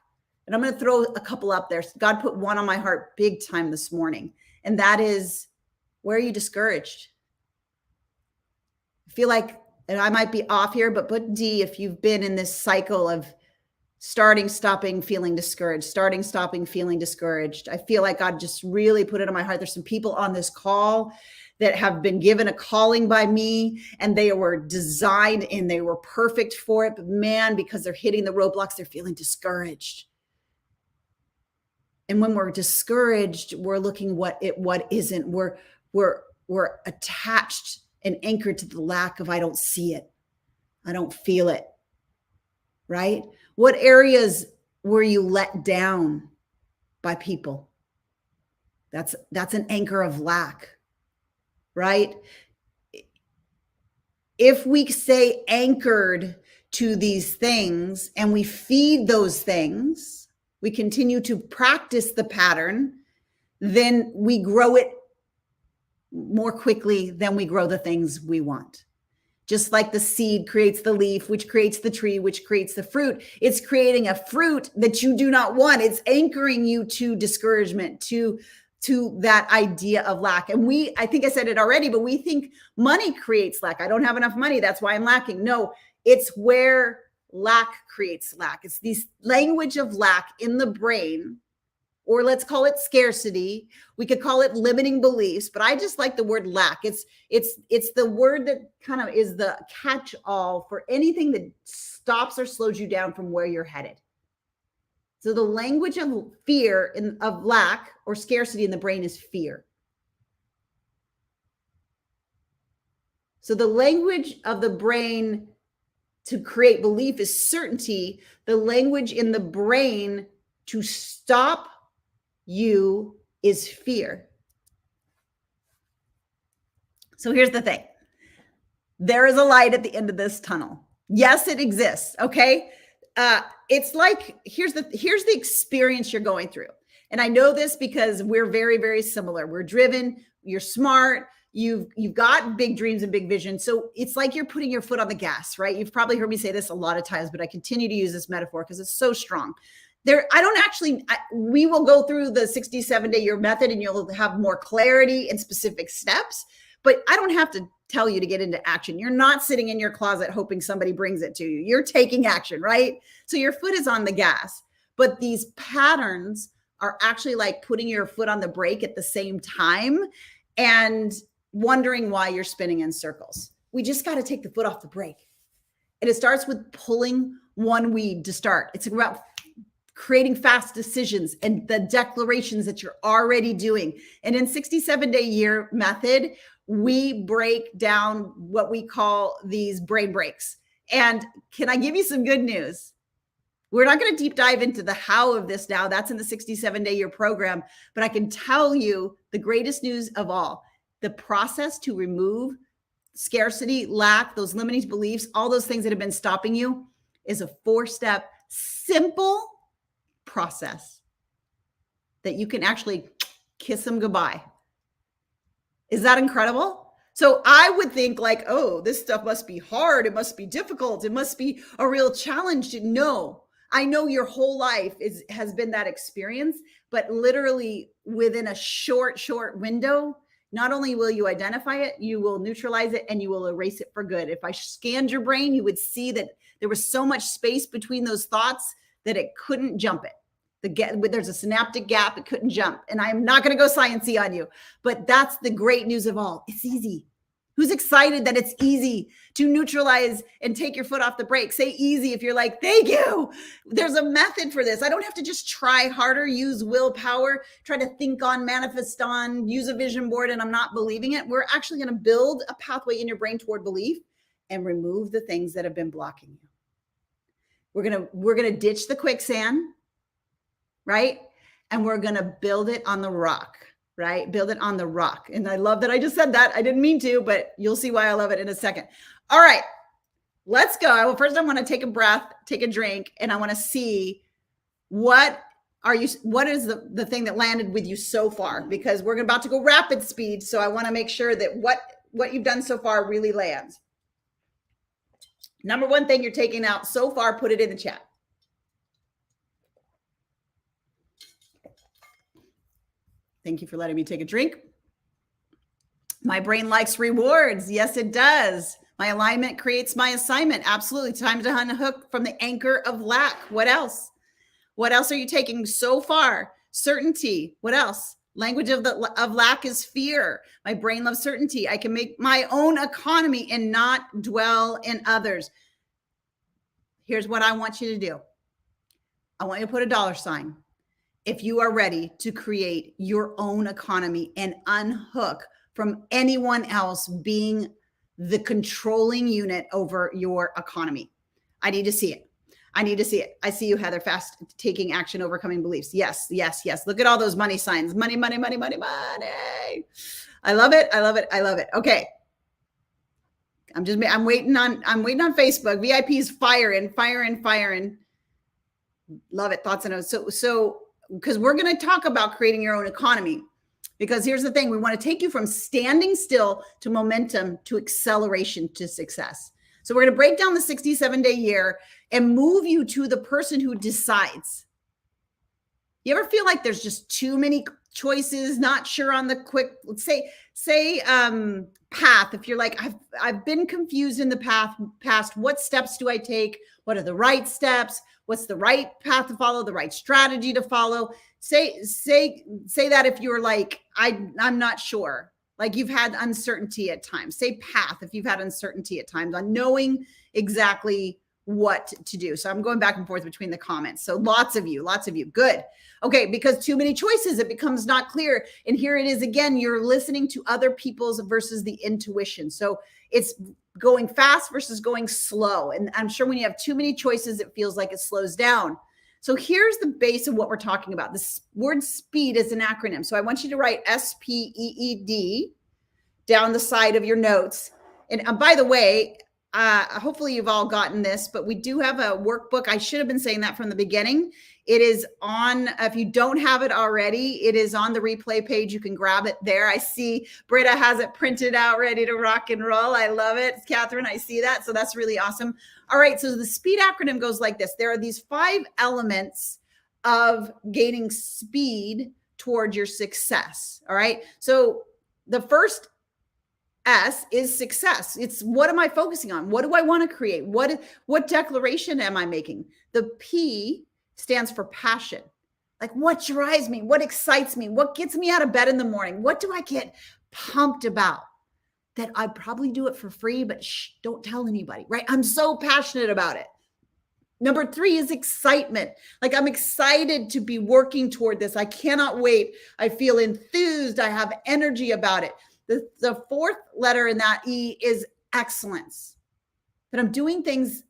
And I'm going to throw a couple up there. God put one on my heart big time this morning. And that is, where are you discouraged? I feel like, and I might be off here, but put D if you've been in this cycle of starting, stopping, feeling discouraged, starting, stopping, feeling discouraged. I feel like God just really put it on my heart. There's some people on this call that have been given a calling by me, and they were designed and they were perfect for it. But man, because they're hitting the roadblocks, they're feeling discouraged. And when we're discouraged, we're looking what isn't. We're attached and anchored to the lack of, I don't see it. I don't feel it. Right? What areas were you let down by people? That's an anchor of lack, right? if we stay anchored to these things and we feed those things, we continue to practice the pattern, then we grow it more quickly than we grow the things we want. Just like the seed creates the leaf, which creates the tree, which creates the fruit. It's creating a fruit that you do not want. It's anchoring you to discouragement, to that idea of lack. And I think I said it already, but we think money creates lack. I don't have enough money, that's why I'm lacking. No, it's where lack creates lack. It's this language of lack in the brain, or let's call it scarcity. We could call it limiting beliefs, but I just like the word lack. It's the word that kind of is the catch-all for anything that stops or slows you down from where you're headed. So the language of fear of lack or scarcity in the brain is fear. So the language of the brain to create belief is certainty. The language in the brain to stop you is fear. So here's the thing. There is a light at the end of this tunnel. Yes, it exists. Okay. It's like, here's the experience you're going through. And I know this because we're very, very similar. We're driven, you're smart, you've got big dreams and big vision. So it's like you're putting your foot on the gas, right? You've probably heard me say this a lot of times, but I continue to use this metaphor because it's so strong. We will go through the 67-day year method and you'll have more clarity and specific steps, but I don't have to tell you to get into action. You're not sitting in your closet hoping somebody brings it to you. You're taking action, right? So your foot is on the gas, but these patterns are actually like putting your foot on the brake at the same time and wondering why you're spinning in circles. We just got to take the foot off the brake. And it starts with pulling one weed to start. It's about creating fast decisions and the declarations that you're already doing. And in 67-day year method, we break down what we call these brain breaks. And can I give you some good news? We're not going to deep dive into the how of this now. That's in the 67-day year program. But I can tell you the greatest news of all, the process to remove scarcity, lack, those limiting beliefs, all those things that have been stopping you is a 4-step simple process that you can actually kiss them goodbye. Is that incredible? So I would think like, oh, this stuff must be hard. It must be difficult. It must be a real challenge. No, I know your whole life has been that experience, but literally within a short window, not only will you identify it, you will neutralize it and you will erase it for good. If I scanned your brain, you would see that there was so much space between those thoughts that it couldn't jump it. There's a synaptic gap, it couldn't jump. And I'm not going to go sciencey on you, but that's the great news of all. It's easy. Who's excited that it's easy to neutralize and take your foot off the brake? Say easy if you're like, thank you. There's a method for this. I don't have to just try harder, use willpower, try to think on, manifest on, use a vision board, and I'm not believing it. We're actually going to build a pathway in your brain toward belief and remove the things that have been blocking you. We're going to ditch the quicksand, right? And we're going to build it on the rock, right? Build it on the rock. And I love that I just said that. I didn't mean to, but you'll see why I love it in a second. All right, let's go. Well, first I want to take a breath, take a drink, and I want to see what is the thing that landed with you so far, because we're about to go rapid speed. So I want to make sure that what you've done so far really lands. Number one thing you're taking out so far, put it in the chat. Thank you for letting me take a drink. My brain likes rewards. Yes, it does. My alignment creates my assignment. Absolutely. Time to unhook from the anchor of lack. What else? What else are you taking so far? Certainty. What else? Language of lack is fear. My brain loves certainty. I can make my own economy and not dwell in others. Here's what I want you to do. I want you to put a $sign if you are ready to create your own economy and unhook from anyone else being the controlling unit over your economy. I need to see it. I need to see it. I see you, Heather. Fast taking action, overcoming beliefs. Yes, yes, yes. Look at all those money signs. Money, money, money, money, money. I love it. I love it. I love it. Okay. I'm waiting on Facebook. VIPs firing. Love it. Thoughts and notes. So because we're going to talk about creating your own economy, because here's the thing, we want to take you from standing still to momentum to acceleration to success. So we're going to break down the 67-day year and move you to the person who decides. You ever feel like there's just too many choices, not sure on the quick, let's say path. If you're like, I've been confused in the past, what steps do I take? What are the right steps? What's the right path to follow, the right strategy to follow? Say that if you're like, I'm not sure, like you've had uncertainty at times. Say path if you've had uncertainty at times on knowing exactly what to do. So I'm going back and forth between the comments. So lots of you, good. Okay, because too many choices, it becomes not clear. And here it is again, you're listening to other people's versus the intuition. So it's going fast versus going slow. And I'm sure when you have too many choices, it feels like it slows down. So here's the base of what we're talking about. This word SPEED is an acronym. So I want you to write SPEED down the side of your notes. And by the way, hopefully you've all gotten this, but we do have a workbook. I should have been saying that from the beginning. It is on, if you don't have it already, it is on the replay page. You can grab it there. I see Britta has it printed out, ready to rock and roll. I love it. Catherine, I see that. So that's really awesome. All right. So the SPEED acronym goes like this. There are these 5 elements of gaining speed toward your success. All right. So the first S is success. It's what am I focusing on? What do I want to create? What declaration am I making? The P stands for passion. Like what drives me? What excites me? What gets me out of bed in the morning? What do I get pumped about? That I probably do it for free, but don't tell anybody, right? I'm so passionate about it. Number 3 is excitement. Like I'm excited to be working toward this. I cannot wait. I feel enthused. I have energy about it. The 4th letter in that E is excellence. That I'm doing things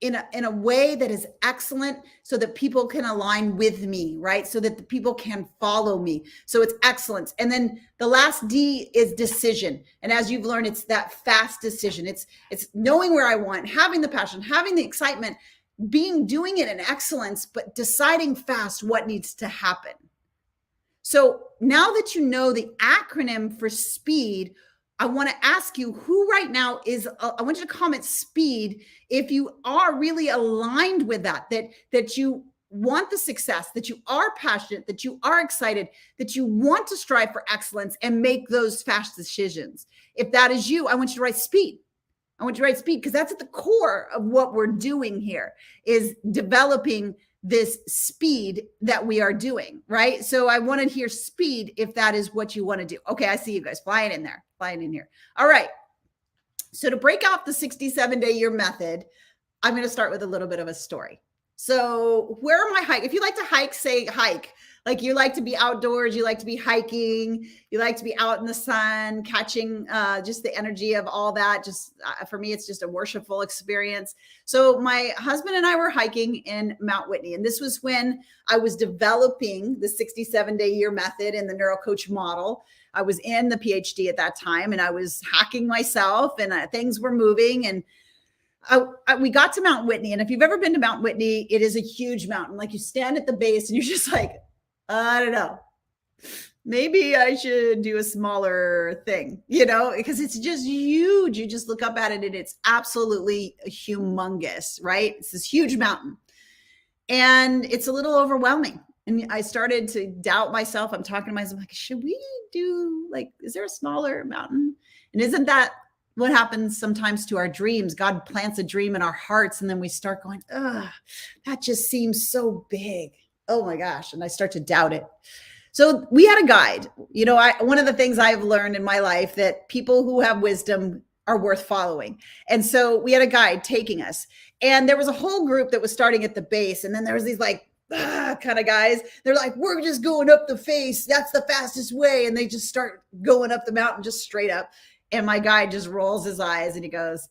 in a way that is excellent so that people can align with me, right? So that the people can follow me. So it's excellence. And then the last D is decision. And as you've learned, it's that fast decision. It's knowing where I want, having the passion, having the excitement, doing it in excellence, but deciding fast what needs to happen. So now that you know the acronym for SPEED, I want to ask you who right now is, I want you to comment SPEED if you are really aligned with that you want the success, that you are passionate, that you are excited, that you want to strive for excellence and make those fast decisions. If that is you, I want you to write SPEED. I want you to write SPEED because that's at the core of what we're doing here is developing this speed that we are doing, right? So I want to hear SPEED if that is what you want to do. Okay, I see you guys flying in here. All right. So to break out the 67-day year method, I'm going to start with a little bit of a story. So where am I hiking? If you like to hike, say hike. Like you like to be outdoors, you like to be hiking, you like to be out in the sun, catching just the energy of all that. Just for me, it's just a worshipful experience. So my husband and I were hiking in Mount Whitney. And this was when I was developing the 67-day year method in the NeuroCoach model. I was in the PhD at that time and I was hacking myself and things were moving. And we got to Mount Whitney. And if you've ever been to Mount Whitney, it is a huge mountain. Like you stand at the base and you're just like, I don't know, maybe I should do a smaller thing, because it's just huge. You just look up at it and it's absolutely humongous, right? It's this huge mountain and it's a little overwhelming. And I started to doubt myself. I'm talking to myself like, should we do is there a smaller mountain? And isn't that what happens sometimes to our dreams? God plants a dream in our hearts and then we start going, that just seems so big. Oh my gosh. And I start to doubt it. So we had a guide. One of the things I've learned in my life that people who have wisdom are worth following. And so we had a guide taking us. And there was a whole group that was starting at the base. And then there was these kind of guys. They're like, we're just going up the face. That's the fastest way. And they just start going up the mountain just straight up. And my guide just rolls his eyes and he goes,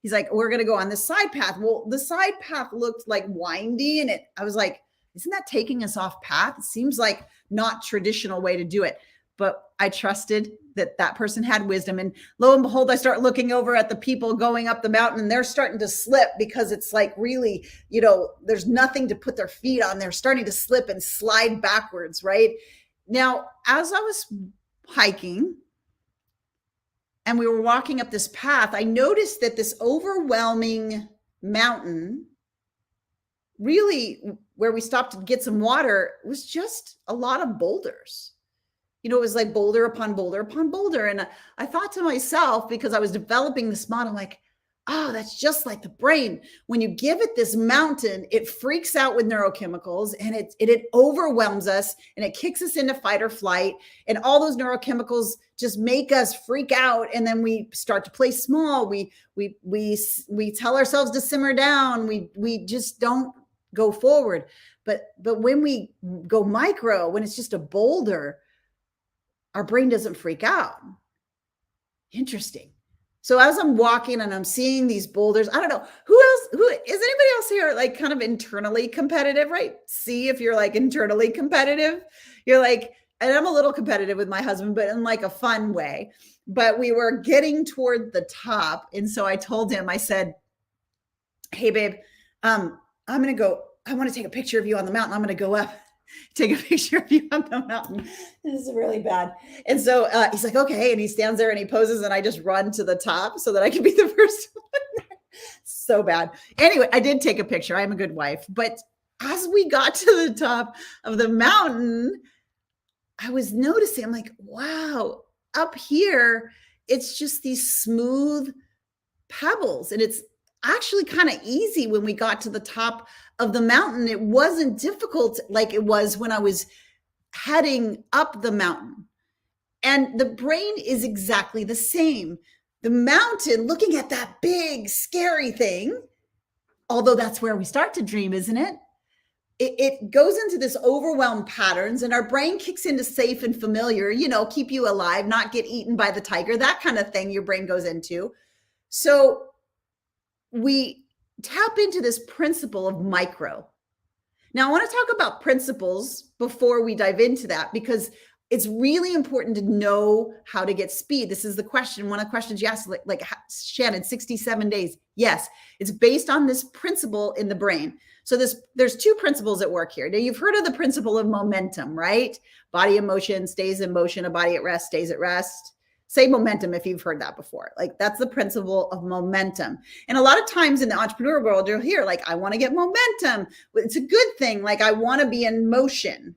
he's like, we're going to go on this side path. Well, the side path looked like windy. And I was like, isn't that taking us off path? It seems like not traditional way to do it. But I trusted that that person had wisdom. And lo and behold, I start looking over at the people going up the mountain, and they're starting to slip because it's like really, there's nothing to put their feet on. They're starting to slip and slide backwards, right? Now, as I was hiking and we were walking up this path, I noticed that this overwhelming mountain, really where we stopped to get some water, was just a lot of boulders. It was like boulder upon boulder upon boulder. And I thought to myself, because I was developing this model, like, oh, that's just like the brain. When you give it this mountain, it freaks out with neurochemicals, and it overwhelms us, and it kicks us into fight or flight. And all those neurochemicals just make us freak out. And then we start to play small. We tell ourselves to simmer down. We just don't go forward. But when we go micro, when it's just a boulder, our brain doesn't freak out. Interesting. So as I'm walking and I'm seeing these boulders, I don't know who is anybody else here like kind of internally competitive, right? See if you're like internally competitive. You're like, and I'm a little competitive with my husband, but in like a fun way. But we were getting toward the top. And so I told him, I said, hey babe, I want to take a picture of you on the mountain. I'm going to go up, take a picture of you on the mountain. This is really bad. And so he's like, okay. And he stands there and he poses, and I just run to the top so that I can be the first one. So bad. Anyway, I did take a picture. I'm a good wife. But as we got to the top of the mountain, I was noticing, I'm like, wow, up here, it's just these smooth pebbles. And it's actually kind of easy when we got to the top of the mountain. It wasn't difficult like it was when I was heading up the mountain. And the brain is exactly the same. The mountain, looking at that big, scary thing, although that's where we start to dream, isn't it? It goes into this overwhelmed patterns, and our brain kicks into safe and familiar, keep you alive, not get eaten by the tiger, that kind of thing your brain goes into. So we tap into this principle of micro. Now, I want to talk about principles before we dive into that, because it's really important to know how to get speed. This is the question. One of the questions you asked, like Shannon, 67 days. Yes, it's based on this principle in the brain. So there's two principles at work here. Now, you've heard of the principle of momentum, right? Body in motion stays in motion. A body at rest stays at rest. Say momentum if you've heard that before. Like, that's the principle of momentum. And a lot of times in the entrepreneur world, you'll hear like, I want to get momentum. It's a good thing. Like, I want to be in motion.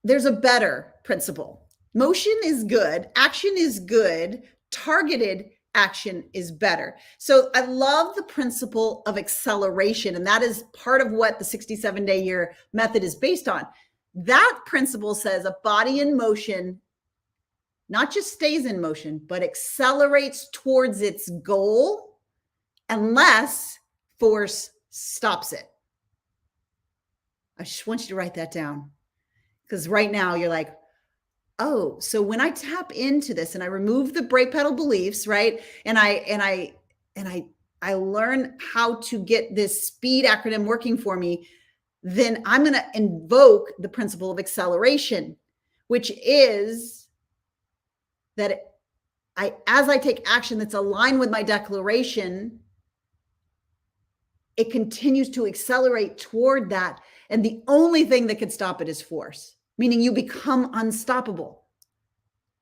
There's a better principle. Motion is good. Action is good. Targeted action is better. So I love the principle of acceleration. And that is part of what the 67-day year method is based on. That principle says a body in motion not just stays in motion, but accelerates towards its goal unless force stops it. I just want you to write that down, because right now you're like, oh, so when I tap into this and I remove the brake pedal beliefs, right? And I learn how to get this SPEED acronym working for me, then I'm going to invoke the principle of acceleration, which is that as I take action that's aligned with my declaration, it continues to accelerate toward that. And the only thing that could stop it is force, meaning you become unstoppable.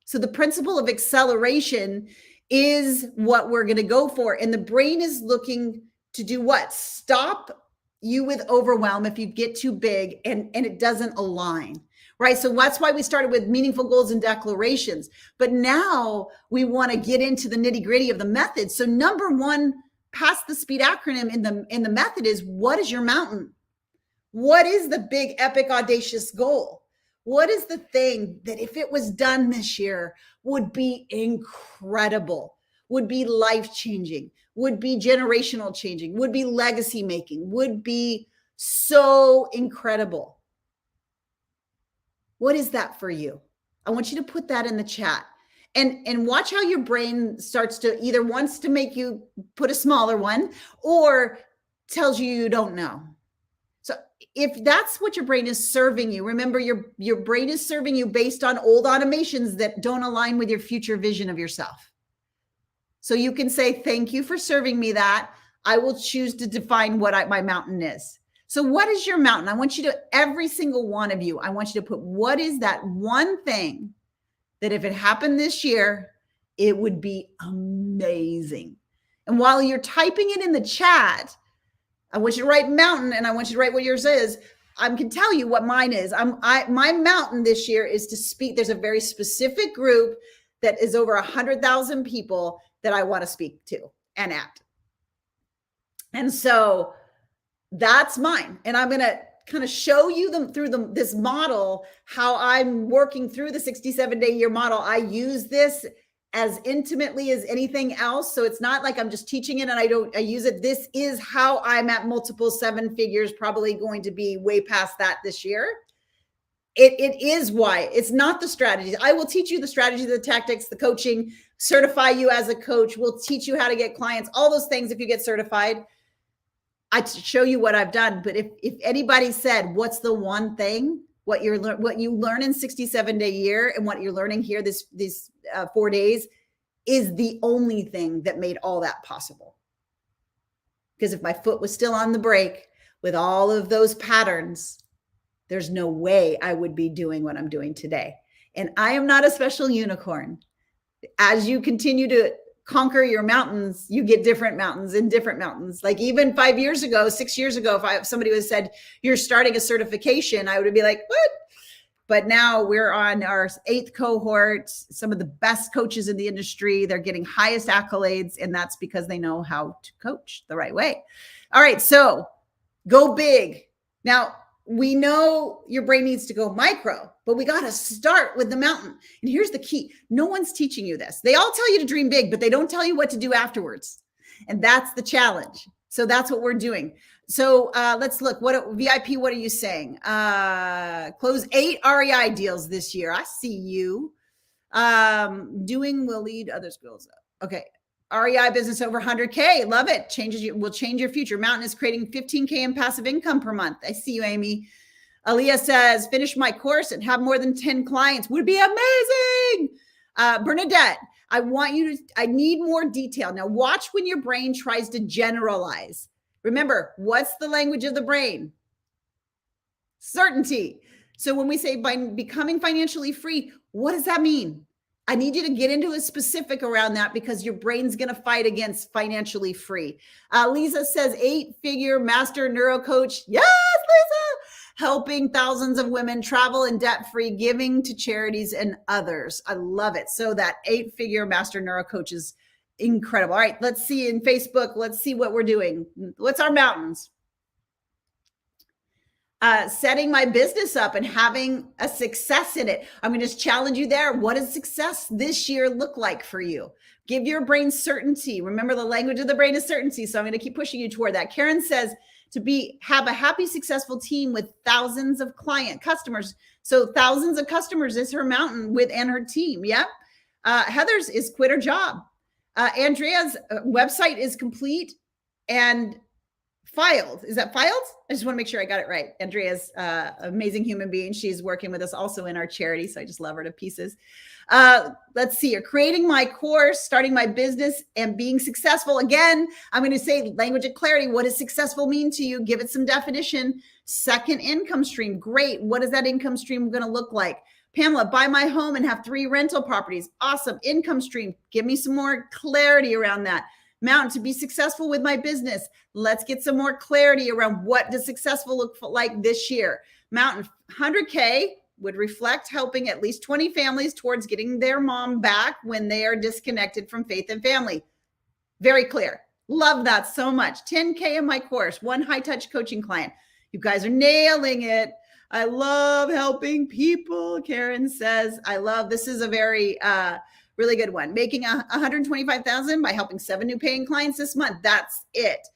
So the principle of acceleration is what we're going to go for. And the brain is looking to do what? Stop you with overwhelm if you get too big and it doesn't align, right? So that's why we started with meaningful goals and declarations. But now we want to get into the nitty gritty of the method. So number one, past the SPEED acronym in the method is, what is your mountain? What is the big, epic, audacious goal? What is the thing that if it was done this year would be incredible, would be life-changing, would be generational changing, would be legacy making, would be so incredible? What is that for you? I want you to put that in the chat and watch how your brain starts to either wants to make you put a smaller one or tells you you don't know. So if that's what your brain is serving you, remember your brain is serving you based on old automations that don't align with your future vision of yourself. So you can say, thank you for serving me that. I will choose to define what my mountain is. So what is your mountain? I want you to, every single one of you, I want you to put, what is that one thing that if it happened this year, it would be amazing. And while you're typing it in the chat, I want you to write mountain, and I want you to write what yours is. I can tell you what mine is. My mountain this year is to speak. There's a very specific group that is over 100,000 people that I want to speak to and at. And so that's mine. And I'm going to kind of show you them through this model, how I'm working through the 67-day year model. I use this as intimately as anything else. So it's not like I'm just teaching it and I use it. This is how I'm at multiple seven figures, probably going to be way past that this year. It is why. It's not the strategies. I will teach you the strategies, the tactics, the coaching, certify you as a coach. We'll teach you how to get clients, all those things if you get certified. I show you what I've done. But if anybody said, what's the one thing, what you learn in 67-day year and what you're learning here these 4 days is the only thing that made all that possible. Because if my foot was still on the brake with all of those patterns, there's no way I would be doing what I'm doing today. And I am not a special unicorn. As you continue to conquer your mountains, you get different mountains and different mountains. Like even 5 years ago, 6 years ago, if somebody would have said, you're starting a certification, I would be like, what? But now we're on our 8th cohort, some of the best coaches in the industry. They're getting highest accolades, and that's because they know how to coach the right way. All right, so go big. Now, we know your brain needs to go micro, but we got to start with the mountain. And here's the key. No one's teaching you this. They all tell you to dream big, but they don't tell you what to do afterwards. And that's the challenge. So that's what we're doing. So let's look. VIP, what are you saying? Close 8 REI deals this year. I see you. Doing will lead others goals up. Okay. REI business over 100K. Love it. Will change your future. Mountain is creating 15K in passive income per month. I see you, Amy. Aaliyah says, finish my course and have more than 10 clients would be amazing. Bernadette, I need more detail. Now watch when your brain tries to generalize. Remember, what's the language of the brain? Certainty. So when we say by becoming financially free, what does that mean? I need you to get into a specific around that because your brain's going to fight against financially free. Lisa says 8-figure master neuro coach. Yes, Lisa. Helping thousands of women travel and debt-free, giving to charities and others. I love it. So that 8-figure master neuro coach is incredible. All right, let's see in Facebook. Let's see what we're doing. What's our mountains? Setting my business up and having a success in it. I'm going to just challenge you there. What does success this year look like for you? Give your brain certainty. Remember, the language of the brain is certainty. So I'm going to keep pushing you toward that. Karen says have a happy, successful team with thousands of customers. So thousands of customers is her mountain and her team. Yep. Heather's is quit her job. Andrea's website is complete and filed. Is that filed? I just want to make sure I got it right. Andrea's amazing human being. She's working with us also in our charity. So I just love her to pieces. Let's see. You're creating my course, starting my business and being successful. Again, I'm going to say language of clarity. What does successful mean to you? Give it some definition. Second income stream. Great. What is that income stream going to look like? Pamela, buy my home and have 3 rental properties. Awesome. Income stream. Give me some more clarity around that. Mountain, to be successful with my business. Let's get some more clarity around what does successful look like this year. Mountain, 100K would reflect helping at least 20 families towards getting their mom back when they are disconnected from faith and family. Very clear. Love that so much. 10K in my course, 1 high-touch coaching client. You guys are nailing it. I love helping people. Karen says, this is a very, really good one. Making $125,000 by helping 7 new paying clients this month. That's it.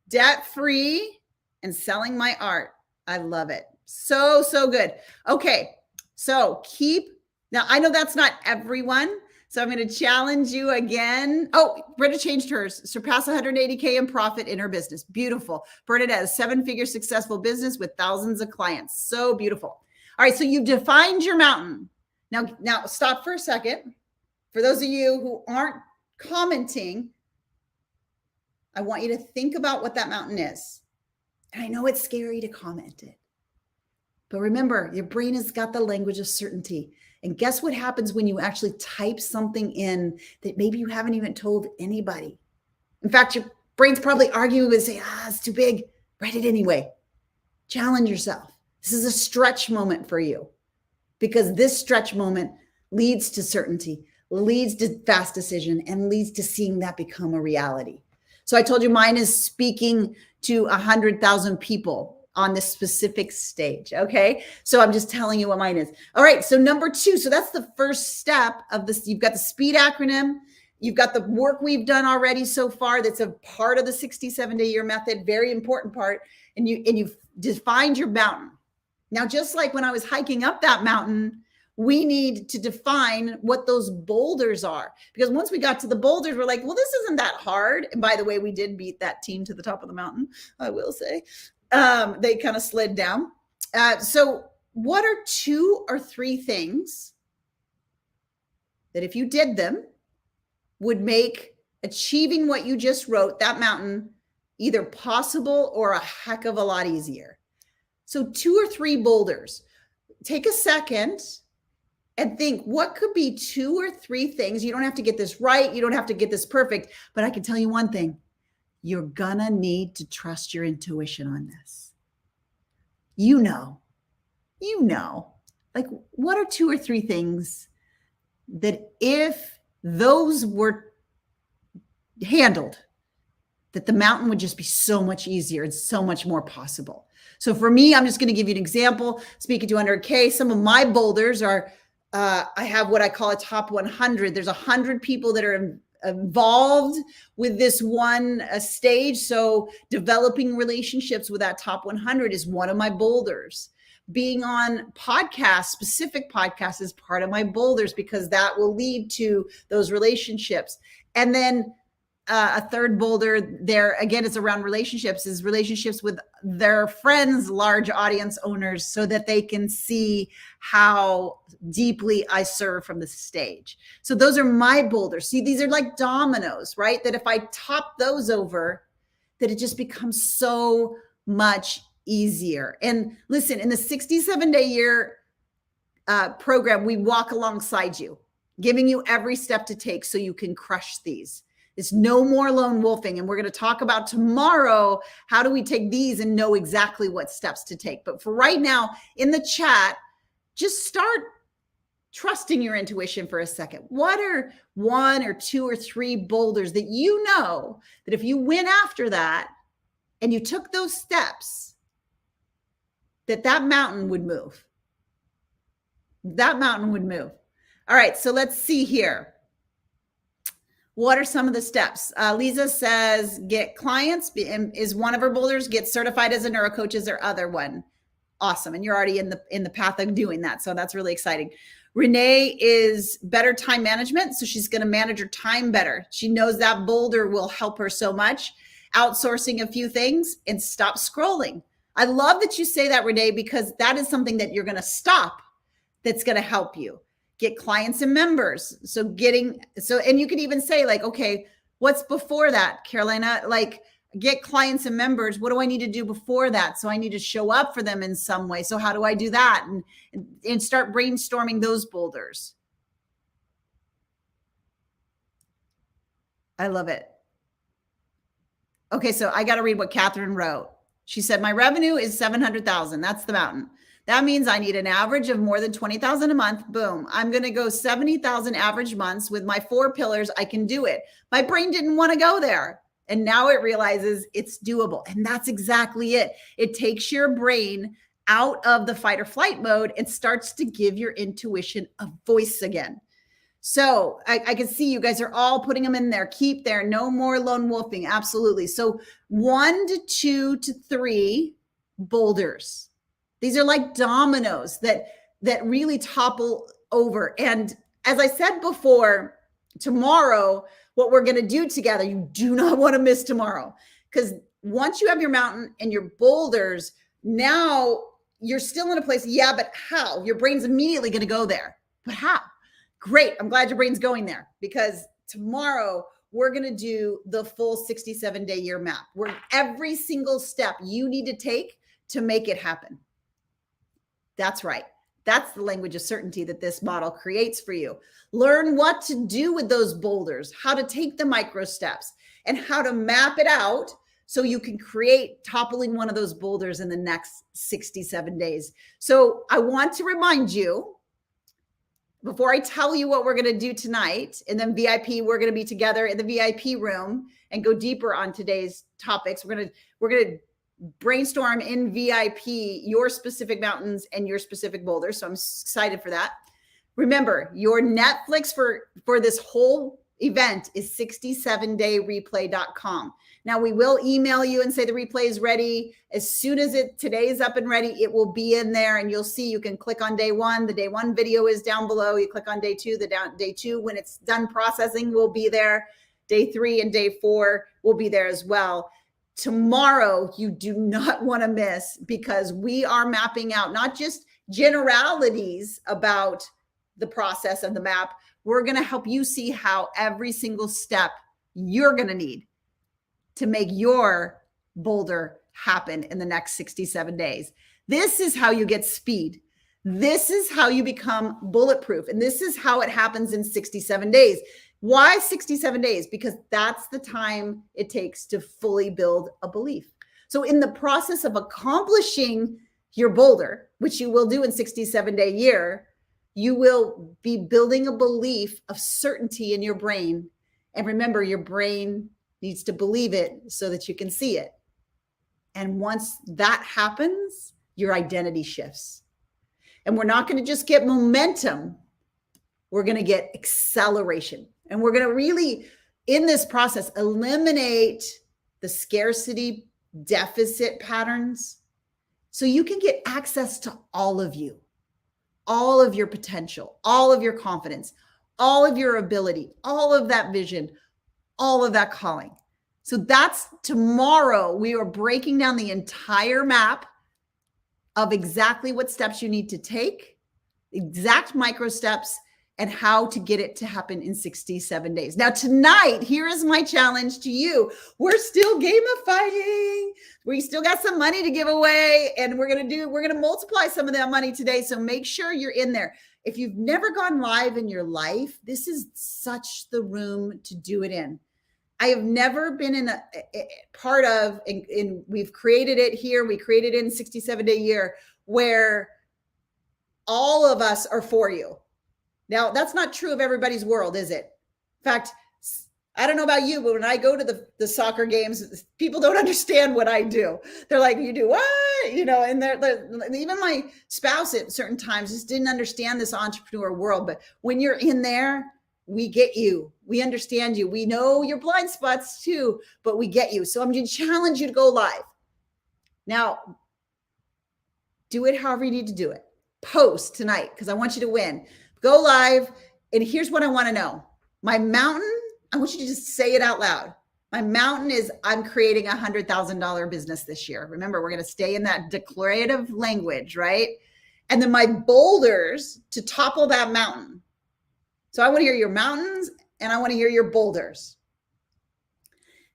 Debt-free and selling my art. I love it. So good. Okay. So now I know that's not everyone. So I'm going to challenge you again. Oh, Britta changed hers. Surpass 180K in profit in her business. Beautiful. Bernadette has 7-figure successful business with thousands of clients. So beautiful. All right. So you've defined your mountain. Now stop for a second. For those of you who aren't commenting, I want you to think about what that mountain is. And I know it's scary to comment it. But remember, your brain has got the language of certainty. And guess what happens when you actually type something in that maybe you haven't even told anybody? In fact, your brain's probably arguing and say, it's too big. Write it anyway. Challenge yourself. This is a stretch moment for you, because this stretch moment leads to certainty, leads to fast decision, and leads to seeing that become a reality. So I told you mine is speaking to 100,000 people on this specific stage. Okay. So I'm just telling you what mine is. All right. So number 2. So that's the first step of this. You've got the SPEED acronym. You've got the work we've done already so far. That's a part of the 67-day year method. Very important part. And you've defined your mountain. Now, just like when I was hiking up that mountain, we need to define what those boulders are, because once we got to the boulders, we're like, well, this isn't that hard. And by the way, we did beat that team to the top of the mountain, I will say. They kind of slid down. So what are 2 or 3 things that if you did them would make achieving what you just wrote, that mountain, either possible or a heck of a lot easier? So 2 or 3 boulders. Take a second and think, what could be 2 or 3 things? You don't have to get this right. You don't have to get this perfect, but I can tell you one thing. You're gonna need to trust your intuition on this. You know, like, what are 2 or 3 things that if those were handled, that the mountain would just be so much easier and so much more possible? So for me, I'm just going to give you an example. Speaking to 100K, some of my boulders are, I have what I call a top 100. There's 100 people that are involved with this one stage. So developing relationships with that top 100 is one of my boulders. Being on podcasts, specific podcasts, is part of my boulders, because that will lead to those relationships. And then a third boulder there, again, is around relationships, is relationships with their friends, large audience owners, so that they can see how deeply I serve from the stage. So those are my boulders. See, these are like dominoes, right? That if I top those over, that it just becomes so much easier. And listen, in the 67-day year program, we walk alongside you, giving you every step to take so you can crush these. It's no more lone wolfing. And we're going to talk about tomorrow, how do we take these and know exactly what steps to take. But for right now, in the chat, just start trusting your intuition for a second. What are 1 or 2 or 3 boulders that you know that if you went after that and you took those steps, that mountain would move? That mountain would move. All right, so let's see here. What are some of the steps? Lisa says, get clients is one of her boulders. Get certified as a neurocoach is her other one. Awesome. And you're already in the path of doing that. So that's really exciting. Renee is better time management. So she's going to manage her time better. She knows that boulder will help her so much. Outsourcing a few things and stop scrolling. I love that you say that, Renee, because that is something that you're going to stop. That's going to help you. Get clients and members. And you could even say, like, okay, what's before that, Carolina? Like, get clients and members. What do I need to do before that? So I need to show up for them in some way. So how do I do that? And start brainstorming those boulders. I love it. Okay. So I got to read what Catherine wrote. She said, my revenue is 700,000. That's the mountain. That means I need an average of more than 20,000 a month. Boom. I'm going to go 70,000 average months with my 4 pillars. I can do it. My brain didn't want to go there. And now it realizes it's doable. And that's exactly it. It takes your brain out of the fight or flight mode and starts to give your intuition a voice again. So I can see you guys are all putting them in there. Keep there. No more lone wolfing. Absolutely. So 1 to 2 to 3 boulders. These are like dominoes that really topple over. And as I said before, tomorrow, what we're going to do together, you do not want to miss tomorrow. Because once you have your mountain and your boulders, now you're still in a place. Yeah, but how? Your brain's immediately going to go there. But how? Great. I'm glad your brain's going there, because tomorrow we're going to do the full 67-day year map, where every single step you need to take to make it happen. That's right. That's the language of certainty that this model creates for you. Learn what to do with those boulders, how to take the micro steps, and how to map it out so you can create toppling one of those boulders in the next 67 days. So I want to remind you, before I tell you what we're going to do tonight, and then VIP, we're going to be together in the VIP room and go deeper on today's topics. We're going to brainstorm in VIP your specific mountains and your specific boulders. So I'm excited for that. Remember, your Netflix for this whole event is 67dayreplay.com. Now, we will email you and say the replay is ready. As soon as today is up and ready, it will be in there, and you'll see you can click on day one. The day one video is down below. You click on day two, day two, when it's done processing, will be there. Day 3 and day 4 will be there as well. Tomorrow, you do not want to miss, because we are mapping out not just generalities about the process of the map. We're going to help you see how every single step you're going to need to make your boulder happen in the next 67 days. This is how you get speed. This is how you become bulletproof. And this is how it happens in 67 days. Why 67 days? Because that's the time it takes to fully build a belief. So in the process of accomplishing your boulder, which you will do in 67-day year, you will be building a belief of certainty in your brain. And remember, your brain needs to believe it so that you can see it. And once that happens, your identity shifts. And we're not going to just get momentum. We're going to get acceleration. And we're going to really, in this process, eliminate the scarcity deficit patterns so you can get access to all of you, all of your potential, all of your confidence, all of your ability, all of that vision, all of that calling. So that's tomorrow. We are breaking down the entire map of exactly what steps you need to take, exact micro steps, and how to get it to happen in 67 days. Now, tonight, here is my challenge to you. We're still gamifying. We still got some money to give away, and we're going to multiply some of that money today. So make sure you're in there. If you've never gone live in your life, this is such the room to do it in. I have never been in a part of, and we've created it here. We created it in 67-day year where all of us are for you. Now, that's not true of everybody's world, is it? In fact, I don't know about you, but when I go to the soccer games, people don't understand what I do. They're like, you do what? You know, and they're even my spouse at certain times just didn't understand this entrepreneur world. But when you're in there, we get you. We understand you. We know your blind spots too, but we get you. So I'm going to challenge you to go live. Now, do it however you need to do it. Post tonight, because I want you to win. Go live. And here's what I want to know. My mountain, I want you to just say it out loud. My mountain is I'm creating a $100,000 business this year. Remember, we're going to stay in that declarative language, right? And then my boulders to topple that mountain. So I want to hear your mountains and I want to hear your boulders.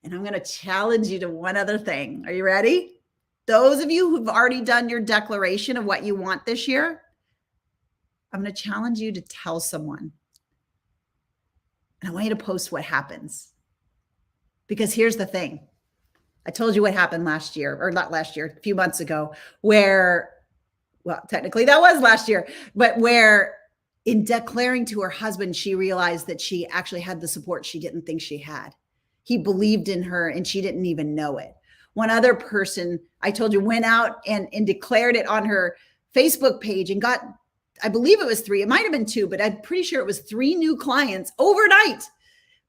And I'm going to challenge you to one other thing. Are you ready? Those of you who've already done your declaration of what you want this year, I'm going to challenge you to tell someone. And I want you to post what happens. Because here's the thing. I told you what happened last year, or not last year, a few months ago, where, well, technically that was last year, but where in declaring to her husband, she realized that she actually had the support she didn't think she had. He believed in her and she didn't even know it. One other person, I told you, went out and declared it on her Facebook page and got, I believe it was 3, it might have been 2, but I'm pretty sure it was 3 new clients overnight.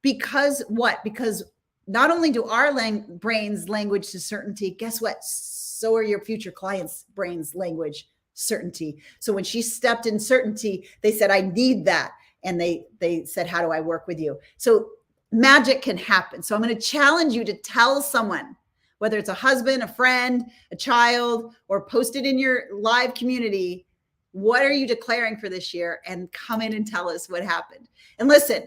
Because what? Because not only do our brains language to certainty, guess what? So are your future clients' brains language certainty. So when she stepped in certainty, they said, I need that. and they said, how do I work with you? So magic can happen. So I'm going to challenge you to tell someone, whether it's a husband, a friend, a child, or post it in your live community. What are you declaring for this year? And come in and tell us what happened. And listen,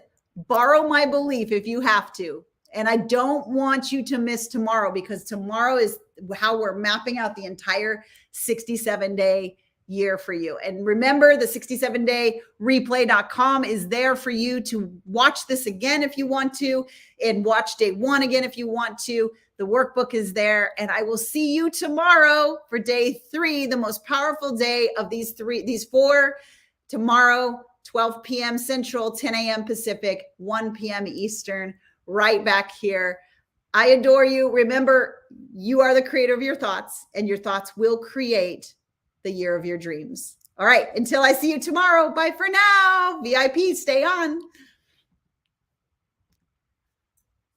borrow my belief if you have to. And I don't want you to miss tomorrow, because tomorrow is how we're mapping out the entire 67-day year for you. And remember, the 67dayreplay.com is there for you to watch this again if you want to, and watch day one again if you want to. The workbook is there, and I will see you tomorrow for day 3, the most powerful day of these 4. Tomorrow, 12 p.m. Central, 10 a.m. Pacific, 1 p.m. Eastern, right back here. I adore you. Remember, you are the creator of your thoughts, and your thoughts will create the year of your dreams. All right. Until I see you tomorrow. Bye for now. VIP, stay on.